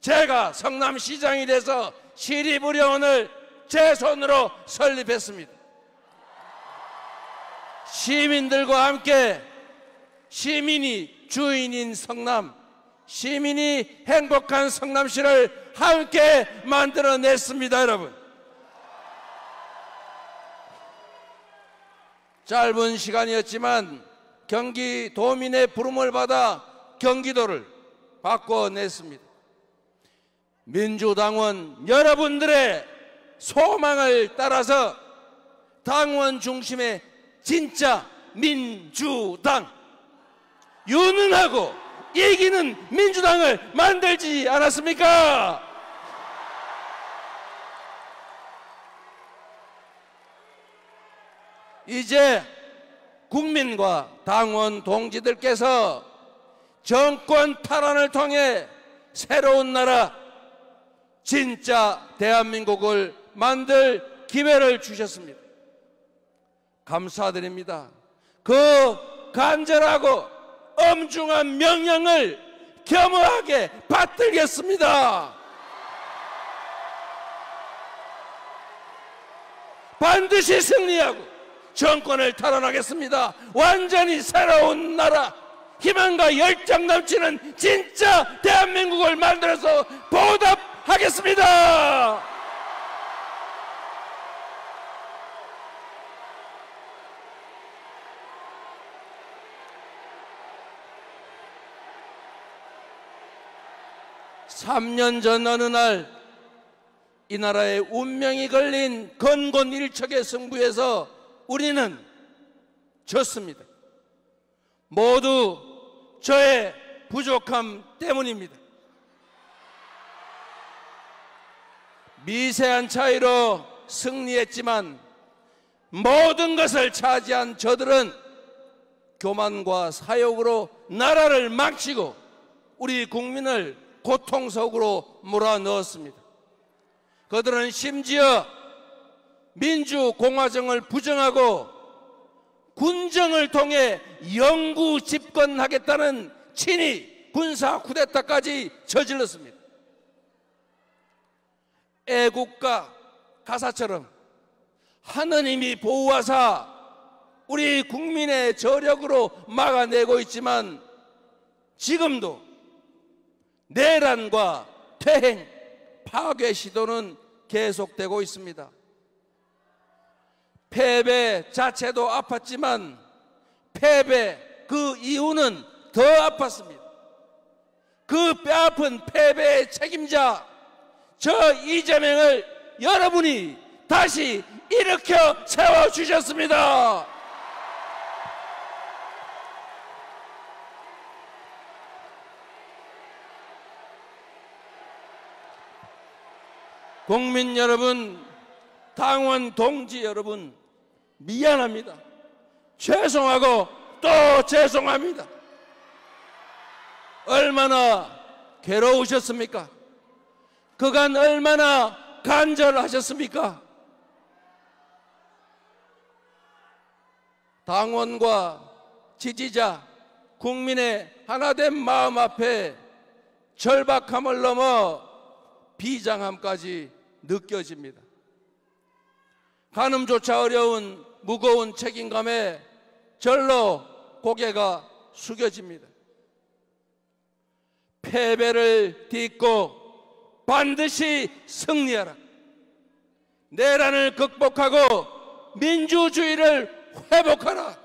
Speaker 1: 제가 성남시장이 돼서 시립의료원을 제 손으로 설립했습니다. 시민들과 함께 시민이 주인인 성남, 시민이 행복한 성남시를 함께 만들어냈습니다. 여러분, 짧은 시간이었지만 경기도민의 부름을 받아 경기도를 바꿔냈습니다. 민주당원 여러분들의 소망을 따라서 당원 중심의 진짜 민주당, 유능하고 이기는 민주당을 만들지 않았습니까? 이제 국민과 당원 동지들께서 정권 탈환을 통해 새로운 나라, 진짜 대한민국을 만들 기회를 주셨습니다. 감사드립니다. 그 간절하고 엄중한 명령을 겸허하게 받들겠습니다. 반드시 승리하고 정권을 탈환하겠습니다. 완전히 새로운 나라, 희망과 열정 넘치는 진짜 대한민국을 만들어서 보답하겠습니다. (3년) 전 어느 날 이 나라의 운명이 걸린 건곤일척의 승부에서 우리는 졌습니다. 모두 저의 부족함 때문입니다. 미세한 차이로 승리했지만 모든 것을 차지한 저들은 교만과 사욕으로 나라를 망치고 우리 국민을 고통 속으로 몰아넣었습니다. 그들은 심지어 민주공화정을 부정하고 군정을 통해 영구 집권하겠다는 친위 군사 쿠데타까지 저질렀습니다. 애국가 가사처럼 하느님이 보호하사 우리 국민의 저력으로 막아내고 있지만 지금도 내란과 퇴행, 파괴 시도는 계속되고 있습니다. 패배 자체도 아팠지만 패배, 그 이유는 더 아팠습니다. 그 뼈아픈 패배의 책임자 저 이재명을 여러분이 다시 일으켜 세워주셨습니다. 국민 여러분, 당원 동지 여러분, 미안합니다. 죄송하고 또 죄송합니다. 얼마나 괴로우셨습니까? 그간 얼마나 간절하셨습니까? 당원과 지지자, 국민의 하나된 마음 앞에 절박함을 넘어 비장함까지 느껴집니다. 가늠조차 어려운 무거운 책임감에 절로 고개가 숙여집니다. 패배를 딛고 반드시 승리하라. 내란을 극복하고 민주주의를 회복하라.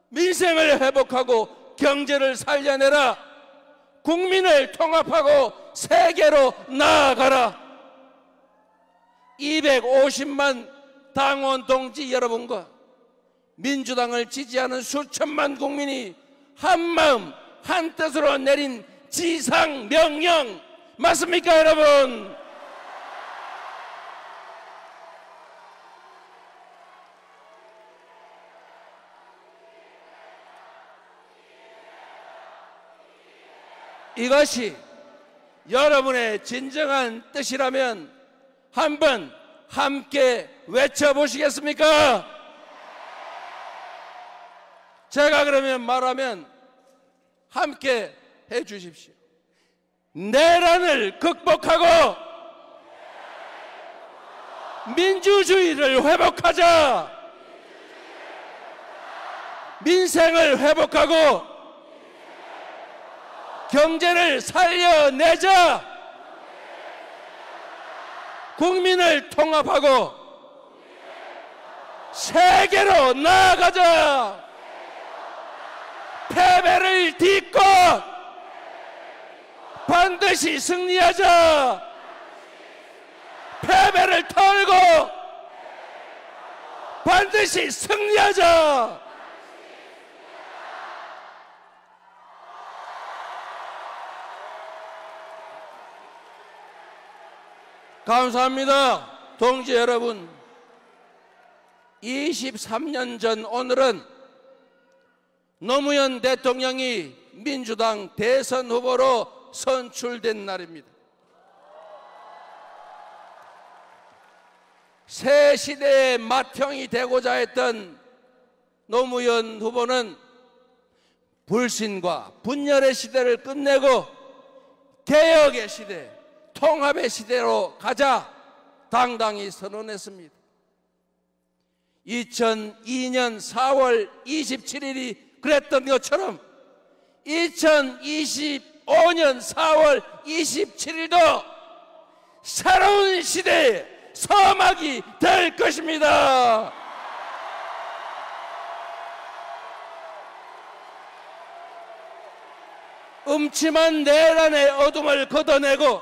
Speaker 1: 민생을 회복하고 경제를 살려내라. 국민을 통합하고 세계로 나아가라. 250만 당원 동지 여러분과 민주당을 지지하는 수천만 국민이 한마음 한뜻으로 내린 지상명령 맞습니까, 여러분? 이것이 여러분의 진정한 뜻이라면 한번 함께 외쳐보시겠습니까? 제가 그러면 말하면 함께 해주십시오. 내란을 극복하고 민주주의를 회복하자. 민생을 회복하고 경제를 살려내자. 국민을 통합하고 세계로 나아가자. 패배를 딛고 반드시 승리하자. 패배를 털고 반드시 승리하자. 감사합니다. 동지 여러분, 23년 전 오늘은 노무현 대통령이 민주당 대선 후보로 선출된 날입니다. 새 시대의 맏형이 되고자 했던 노무현 후보는 불신과 분열의 시대를 끝내고 개혁의 시대, 통합의 시대로 가자 당당히 선언했습니다. 2002년 4월 27일이 그랬던 것처럼 2025년 4월 27일도 새로운 시대의 서막이 될 것입니다. 음침한 내란의 어둠을 걷어내고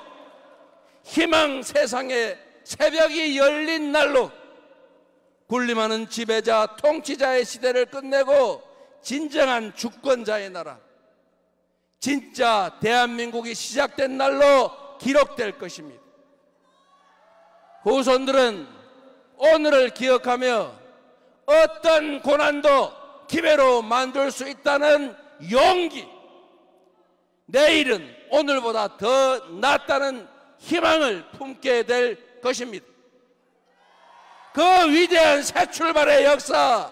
Speaker 1: 희망 세상의 새벽이 열린 날로 군림하는 지배자 통치자의 시대를 끝내고 진정한 주권자의 나라, 진짜 대한민국이 시작된 날로 기록될 것입니다. 후손들은 오늘을 기억하며 어떤 고난도 기회로 만들 수 있다는 용기, 내일은 오늘보다 더 낫다는 희망을 품게 될 것입니다. 그 위대한 새 출발의 역사,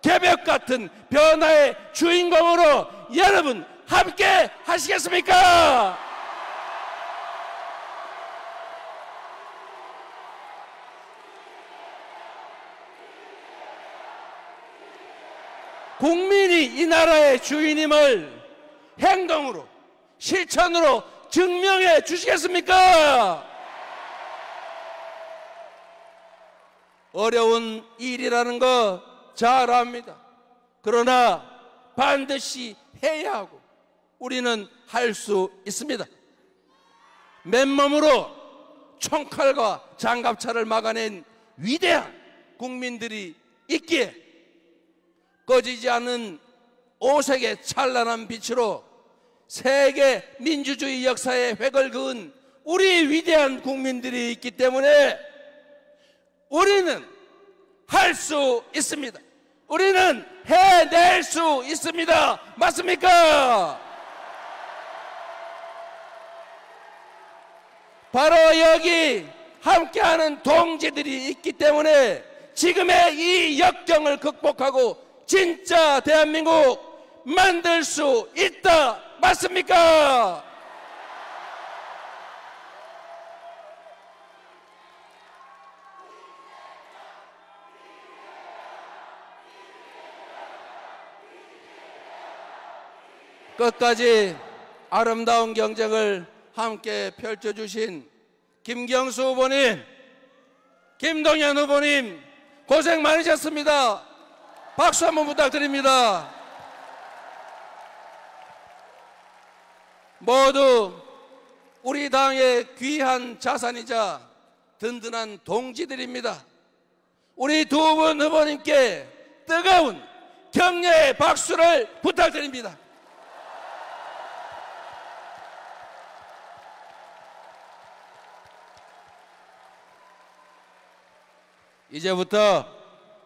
Speaker 1: 개벽 같은 변화의 주인공으로 여러분 함께 하시겠습니까? 국민이 이 나라의 주인임을 행동으로, 실천으로 증명해 주시겠습니까? 어려운 일이라는 거 잘 압니다. 그러나 반드시 해야 하고 우리는 할 수 있습니다. 맨몸으로 총칼과 장갑차를 막아낸 위대한 국민들이 있기에 꺼지지 않는 오색의 찬란한 빛으로 세계 민주주의 역사의 획을 그은 우리 위대한 국민들이 있기 때문에 우리는 할 수 있습니다. 우리는 해낼 수 있습니다. 맞습니까? 바로 여기 함께하는 동지들이 있기 때문에 지금의 이 역경을 극복하고 진짜 대한민국 만들 수 있다. 맞습니까? 끝까지 아름다운 경쟁을 함께 펼쳐주신 김경수 후보님, 김동연 후보님 고생 많으셨습니다. 박수 한번 부탁드립니다. 모두 우리 당의 귀한 자산이자 든든한 동지들입니다. 우리 두 분 후보님께 뜨거운 격려의 박수를 부탁드립니다. 이제부터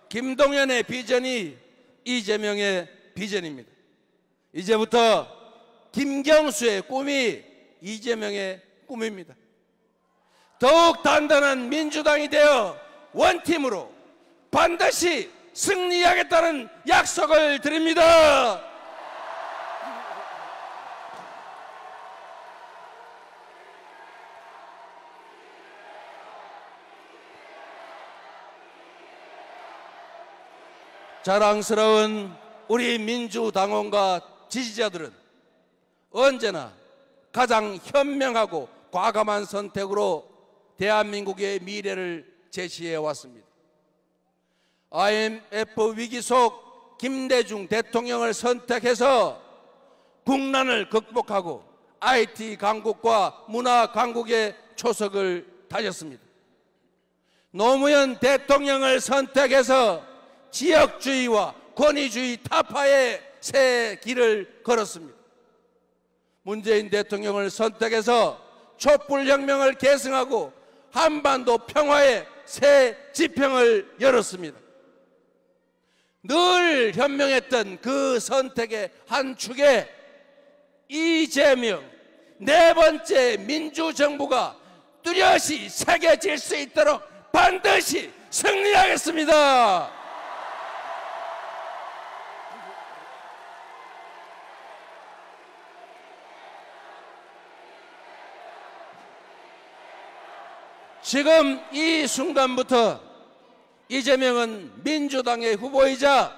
Speaker 1: 김동연의 비전이 이재명의 비전입니다. 이제부터 김경수의 꿈이 이재명의 꿈입니다. 더욱 단단한 민주당이 되어 원팀으로 반드시 승리하겠다는 약속을 드립니다. 자랑스러운 우리 민주당원과 지지자들은 언제나 가장 현명하고 과감한 선택으로 대한민국의 미래를 제시해 왔습니다. IMF 위기 속 김대중 대통령을 선택해서 국난을 극복하고 IT 강국과 문화 강국의 초석을 다졌습니다. 노무현 대통령을 선택해서 지역주의와 권위주의 타파의 새 길을 걸었습니다. 문재인 대통령을 선택해서 촛불혁명을 계승하고 한반도 평화의 새 지평을 열었습니다. 늘 현명했던 그 선택의 한 축에 이재명 네 번째 민주정부가 뚜렷이 새겨질 수 있도록 반드시 승리하겠습니다. 지금 이 순간부터 이재명은 민주당의 후보이자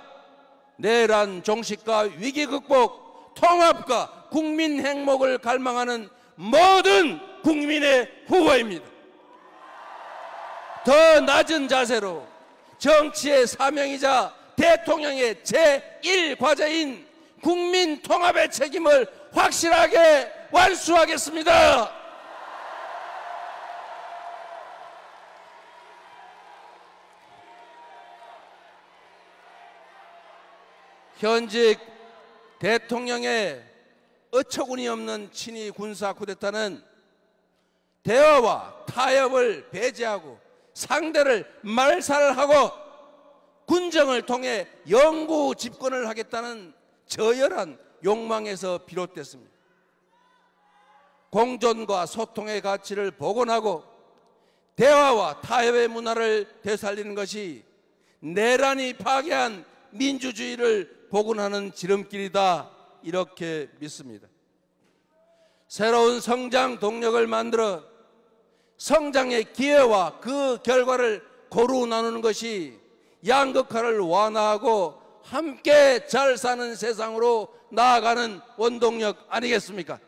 Speaker 1: 내란 종식과 위기 극복, 통합과 국민 행복을 갈망하는 모든 국민의 후보입니다. 더 낮은 자세로 정치의 사명이자 대통령의 제1과제인 국민 통합의 책임을 확실하게 완수하겠습니다. 현직 대통령의 어처구니 없는 친위 군사 쿠데타는 대화와 타협을 배제하고 상대를 말살하고 군정을 통해 영구 집권을 하겠다는 저열한 욕망에서 비롯됐습니다. 공존과 소통의 가치를 복원하고 대화와 타협의 문화를 되살리는 것이 내란이 파괴한 민주주의를 복원하는 지름길이다, 이렇게 믿습니다. 새로운 성장 동력을 만들어 성장의 기회와 그 결과를 고루 나누는 것이 양극화를 완화하고 함께 잘 사는 세상으로 나아가는 원동력 아니겠습니까?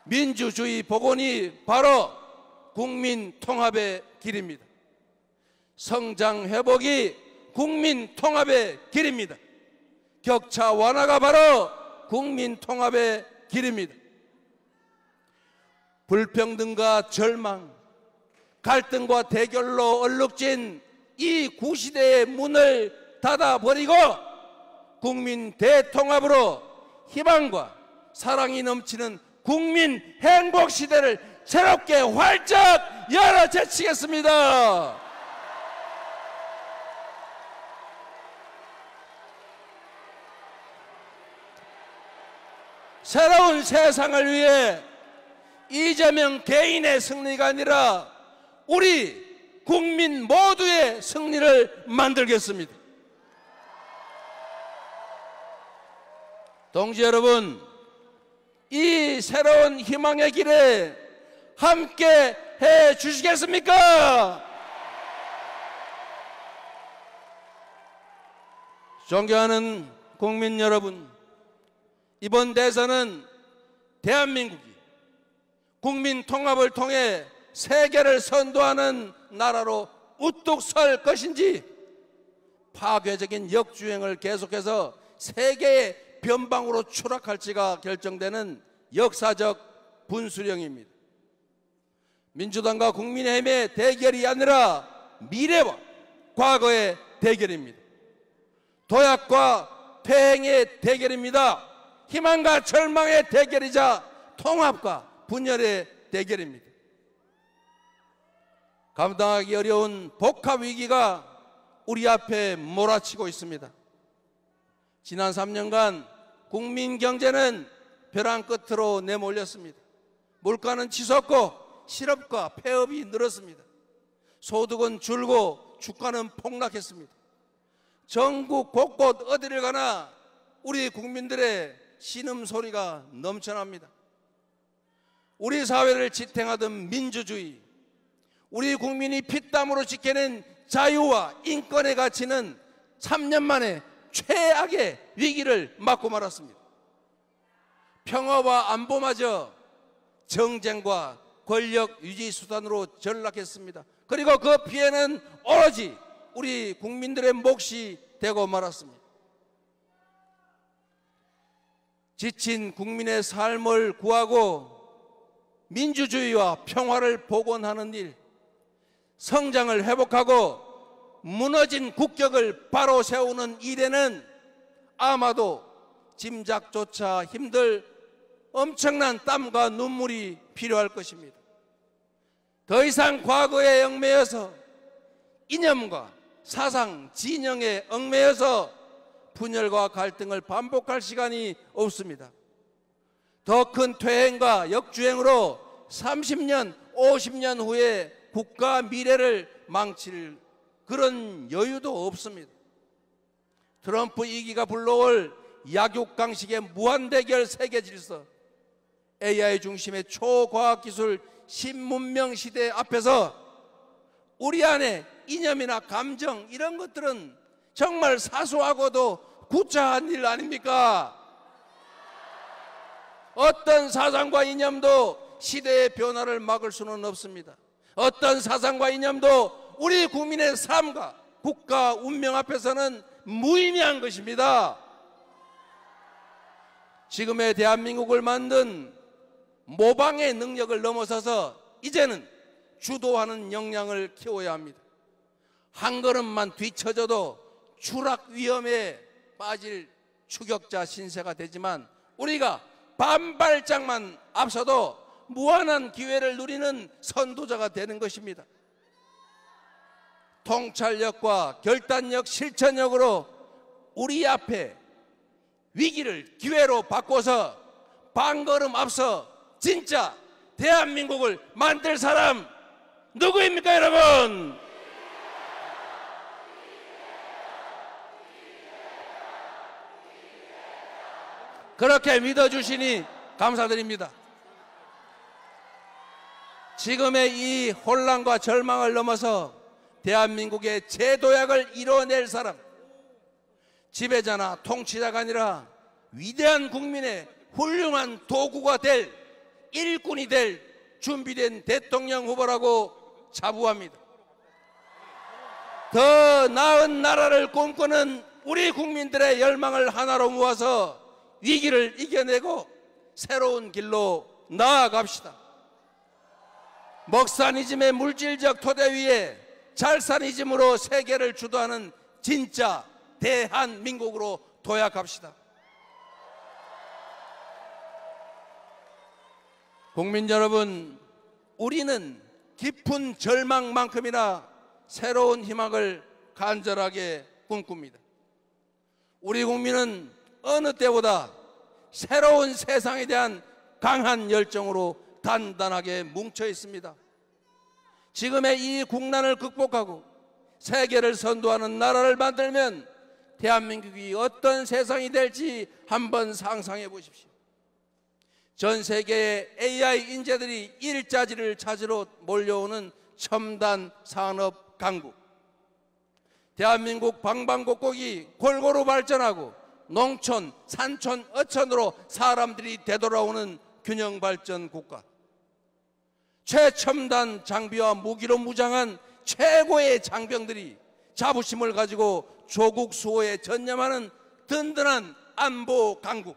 Speaker 1: 민주주의 복원이 바로 국민 통합의 길입니다. 성장 회복이 국민 통합의 길입니다. 격차 완화가 바로 국민 통합의 길입니다. 불평등과 절망, 갈등과 대결로 얼룩진 이 구시대의 문을 닫아버리고 국민 대통합으로 희망과 사랑이 넘치는 국민 행복 시대를 새롭게 활짝 열어 제치겠습니다. 새로운 세상을 위해 이재명 개인의 승리가 아니라 우리 국민 모두의 승리를 만들겠습니다. 동지 여러분, 이 새로운 희망의 길에 함께 해 주시겠습니까? 존경하는 국민 여러분, 이번 대선은 대한민국이 국민 통합을 통해 세계를 선도하는 나라로 우뚝 설 것인지 파괴적인 역주행을 계속해서 세계의 변방으로 추락할지가 결정되는 역사적 분수령입니다. 민주당과 국민의힘의 대결이 아니라 미래와 과거의 대결입니다. 도약과 퇴행의 대결입니다. 희망과 절망의 대결이자 통합과 분열의 대결입니다. 감당하기 어려운 복합 위기가 우리 앞에 몰아치고 있습니다. 지난 3년간 국민 경제는 벼랑 끝으로 내몰렸습니다. 물가는 치솟고 실업과 폐업이 늘었습니다. 소득은 줄고 주가는 폭락했습니다. 전국 곳곳 어디를 가나 우리 국민들의 신음소리가 넘쳐납니다. 우리 사회를 지탱하던 민주주의, 우리 국민이 피땀으로 지켜낸 자유와 인권의 가치는 3년 만에 최악의 위기를 맞고 말았습니다. 평화와 안보마저 정쟁과 권력 유지 수단으로 전락했습니다. 그리고 그 피해는 오로지 우리 국민들의 몫이 되고 말았습니다. 지친 국민의 삶을 구하고 민주주의와 평화를 복원하는 일, 성장을 회복하고 무너진 국격을 바로 세우는 일에는 아마도 짐작조차 힘들 엄청난 땀과 눈물이 필요할 것입니다. 더 이상 과거에 얽매여서 이념과 사상, 진영에 얽매여서 분열과 갈등을 반복할 시간이 없습니다. 더 큰 퇴행과 역주행으로 30년, 50년 후에 국가 미래를 망칠 그런 여유도 없습니다. 트럼프 2기가 불러올 약육강식의 무한대결 세계질서, AI 중심의 초과학기술 신문명 시대 앞에서 우리 안에 이념이나 감정 이런 것들은 정말 사소하고도 구차한 일 아닙니까? 어떤 사상과 이념도 시대의 변화를 막을 수는 없습니다. 어떤 사상과 이념도 우리 국민의 삶과 국가 운명 앞에서는 무의미한 것입니다. 지금의 대한민국을 만든 모방의 능력을 넘어서서 이제는 주도하는 역량을 키워야 합니다. 한 걸음만 뒤처져도 추락 위험에 빠질 추격자 신세가 되지만 우리가 반발짝만 앞서도 무한한 기회를 누리는 선도자가 되는 것입니다. 통찰력과 결단력, 실천력으로 우리 앞에 위기를 기회로 바꿔서 반걸음 앞서 진짜 대한민국을 만들 사람 누구입니까, 여러분? 그렇게 믿어주시니 감사드립니다. 지금의 이 혼란과 절망을 넘어서 대한민국의 재도약을 이뤄낼 사람, 지배자나 통치자가 아니라 위대한 국민의 훌륭한 도구가 될 일꾼이 될 준비된 대통령 후보라고 자부합니다. 더 나은 나라를 꿈꾸는 우리 국민들의 열망을 하나로 모아서 위기를 이겨내고 새로운 길로 나아갑시다. 먹사니즘의 물질적 토대 위에 잘사니즘으로 세계를 주도하는 진짜 대한민국으로 도약합시다. 국민 여러분, 우리는 깊은 절망만큼이나 새로운 희망을 간절하게 꿈꿉니다. 우리 국민은 어느 때보다 새로운 세상에 대한 강한 열정으로 단단하게 뭉쳐 있습니다. 지금의 이 국난을 극복하고 세계를 선도하는 나라를 만들면 대한민국이 어떤 세상이 될지 한번 상상해 보십시오. 전 세계의 AI 인재들이 일자리를 찾으러 몰려오는 첨단 산업 강국, 대한민국 방방곡곡이 골고루 발전하고 농촌, 산촌, 어촌으로 사람들이 되돌아오는 균형 발전 국가, 최첨단 장비와 무기로 무장한 최고의 장병들이 자부심을 가지고 조국 수호에 전념하는 든든한 안보 강국,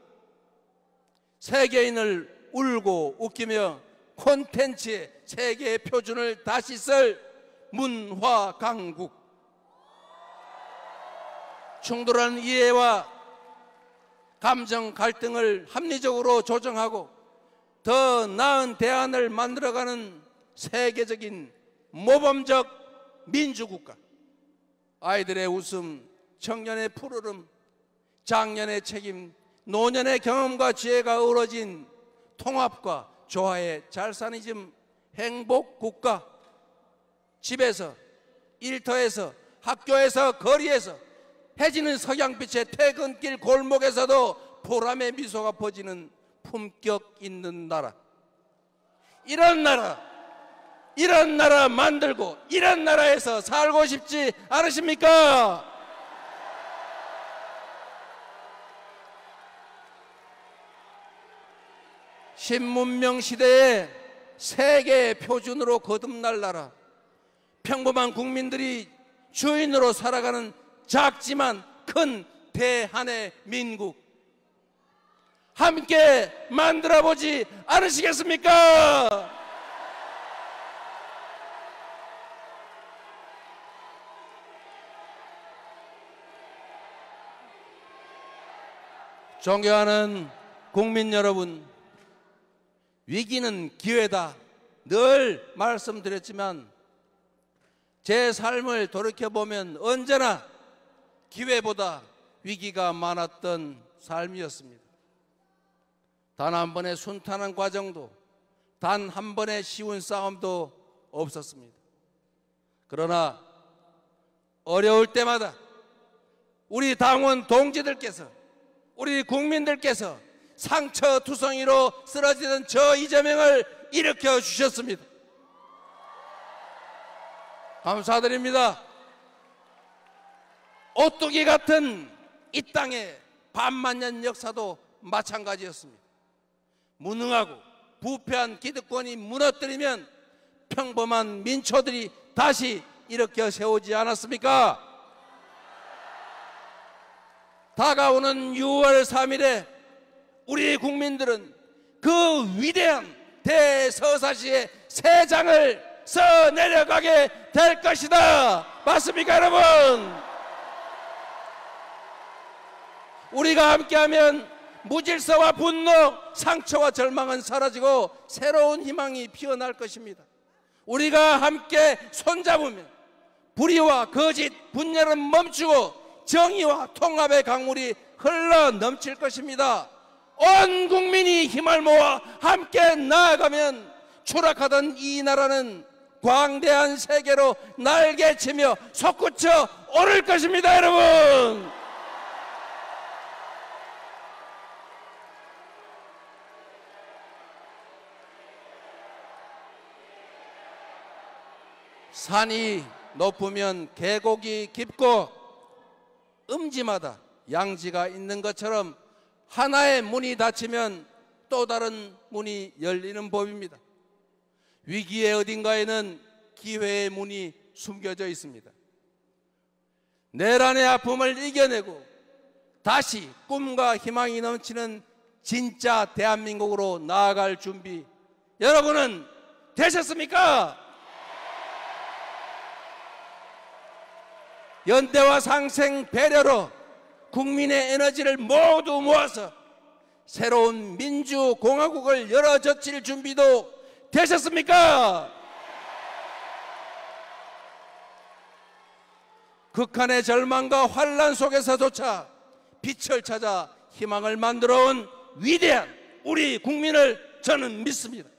Speaker 1: 세계인을 울고 웃기며 콘텐츠의 세계 표준을 다시 쓸 문화 강국, 충돌하는 이해와 감정 갈등을 합리적으로 조정하고 더 나은 대안을 만들어가는 세계적인 모범적 민주국가, 아이들의 웃음, 청년의 푸르름, 장년의 책임, 노년의 경험과 지혜가 어우러진 통합과 조화의 잘사니즘 행복국가, 집에서, 일터에서, 학교에서, 거리에서, 해지는 석양빛의 퇴근길 골목에서도 보람의 미소가 퍼지는 품격 있는 나라, 이런 나라 만들고 이런 나라에서 살고 싶지 않으십니까? 신문명 시대에 세계 표준으로 거듭날 나라, 평범한 국민들이 주인으로 살아가는 작지만 큰 대한의 민국, 함께 만들어보지 않으시겠습니까? 존경하는 국민 여러분, 위기는 기회다 늘 말씀드렸지만 제 삶을 돌이켜보면 언제나 기회보다 위기가 많았던 삶이었습니다. 단 한 번의 순탄한 과정도, 단 한 번의 쉬운 싸움도 없었습니다. 그러나 어려울 때마다 우리 당원 동지들께서, 우리 국민들께서 상처투성이로 쓰러지던 저 이재명을 일으켜 주셨습니다. 감사드립니다. 오뚜기 같은 이 땅의 반만년 역사도 마찬가지였습니다. 무능하고 부패한 기득권이 무너뜨리면 평범한 민초들이 다시 일으켜 세우지 않았습니까? 다가오는 6월 3일에 우리 국민들은 그 위대한 대서사시의 새 장을 써내려가게 될 것이다. 맞습니까, 여러분? 우리가 함께하면 무질서와 분노, 상처와 절망은 사라지고 새로운 희망이 피어날 것입니다. 우리가 함께 손잡으면 불의와 거짓, 분열은 멈추고 정의와 통합의 강물이 흘러 넘칠 것입니다. 온 국민이 힘을 모아 함께 나아가면 추락하던 이 나라는 광대한 세계로 날개치며 솟구쳐 오를 것입니다, 여러분. 산이 높으면 계곡이 깊고 음지마다 양지가 있는 것처럼 하나의 문이 닫히면 또 다른 문이 열리는 법입니다. 위기의 어딘가에는 기회의 문이 숨겨져 있습니다. 내란의 아픔을 이겨내고 다시 꿈과 희망이 넘치는 진짜 대한민국으로 나아갈 준비 여러분은 되셨습니까? 연대와 상생 배려로 국민의 에너지를 모두 모아서 새로운 민주공화국을 열어젖힐 준비도 되셨습니까? 극한의 절망과 환란 속에서조차 빛을 찾아 희망을 만들어온 위대한 우리 국민을 저는 믿습니다.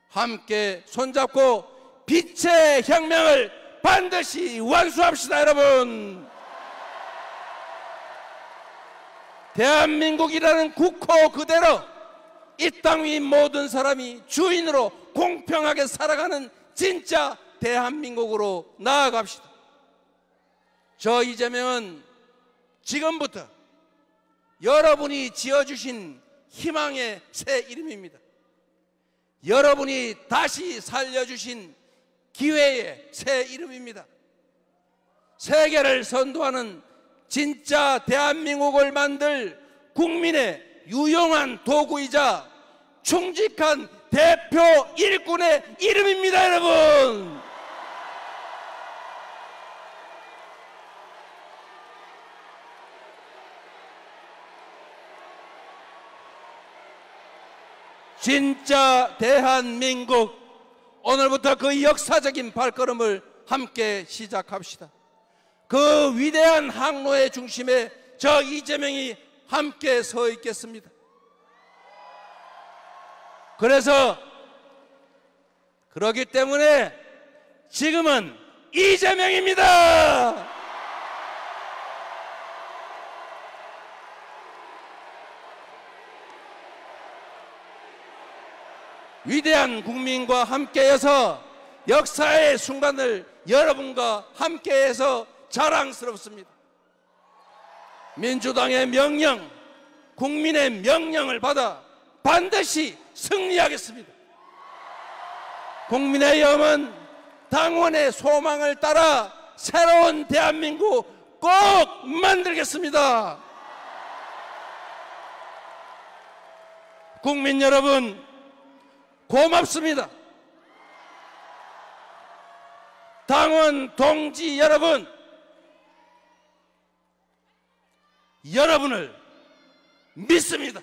Speaker 1: 함께 손잡고 빛의 혁명을 반드시 완수합시다. 여러분, 대한민국이라는 국호 그대로 이 땅 위 모든 사람이 주인으로 공평하게 살아가는 진짜 대한민국으로 나아갑시다. 저 이재명은 지금부터 여러분이 지어주신 희망의 새 이름입니다. 여러분이 다시 살려주신 기회의 새 이름입니다. 세계를 선도하는 진짜 대한민국을 만들 국민의 유용한 도구이자 충직한 대표 일꾼의 이름입니다. 여러분, 진짜 대한민국, 오늘부터 그 역사적인 발걸음을 함께 시작합시다. 그 위대한 항로의 중심에 저 이재명이 함께 서 있겠습니다. 그러기 때문에 지금은 이재명입니다. 위대한 국민과 함께해서 역사의 순간을 여러분과 함께해서 자랑스럽습니다. 민주당의 명령, 국민의 명령을 받아 반드시 승리하겠습니다. 국민의 염원, 당원의 소망을 따라 새로운 대한민국 꼭 만들겠습니다. 국민 여러분, 고맙습니다. 당원 동지 여러분, 여러분을 믿습니다.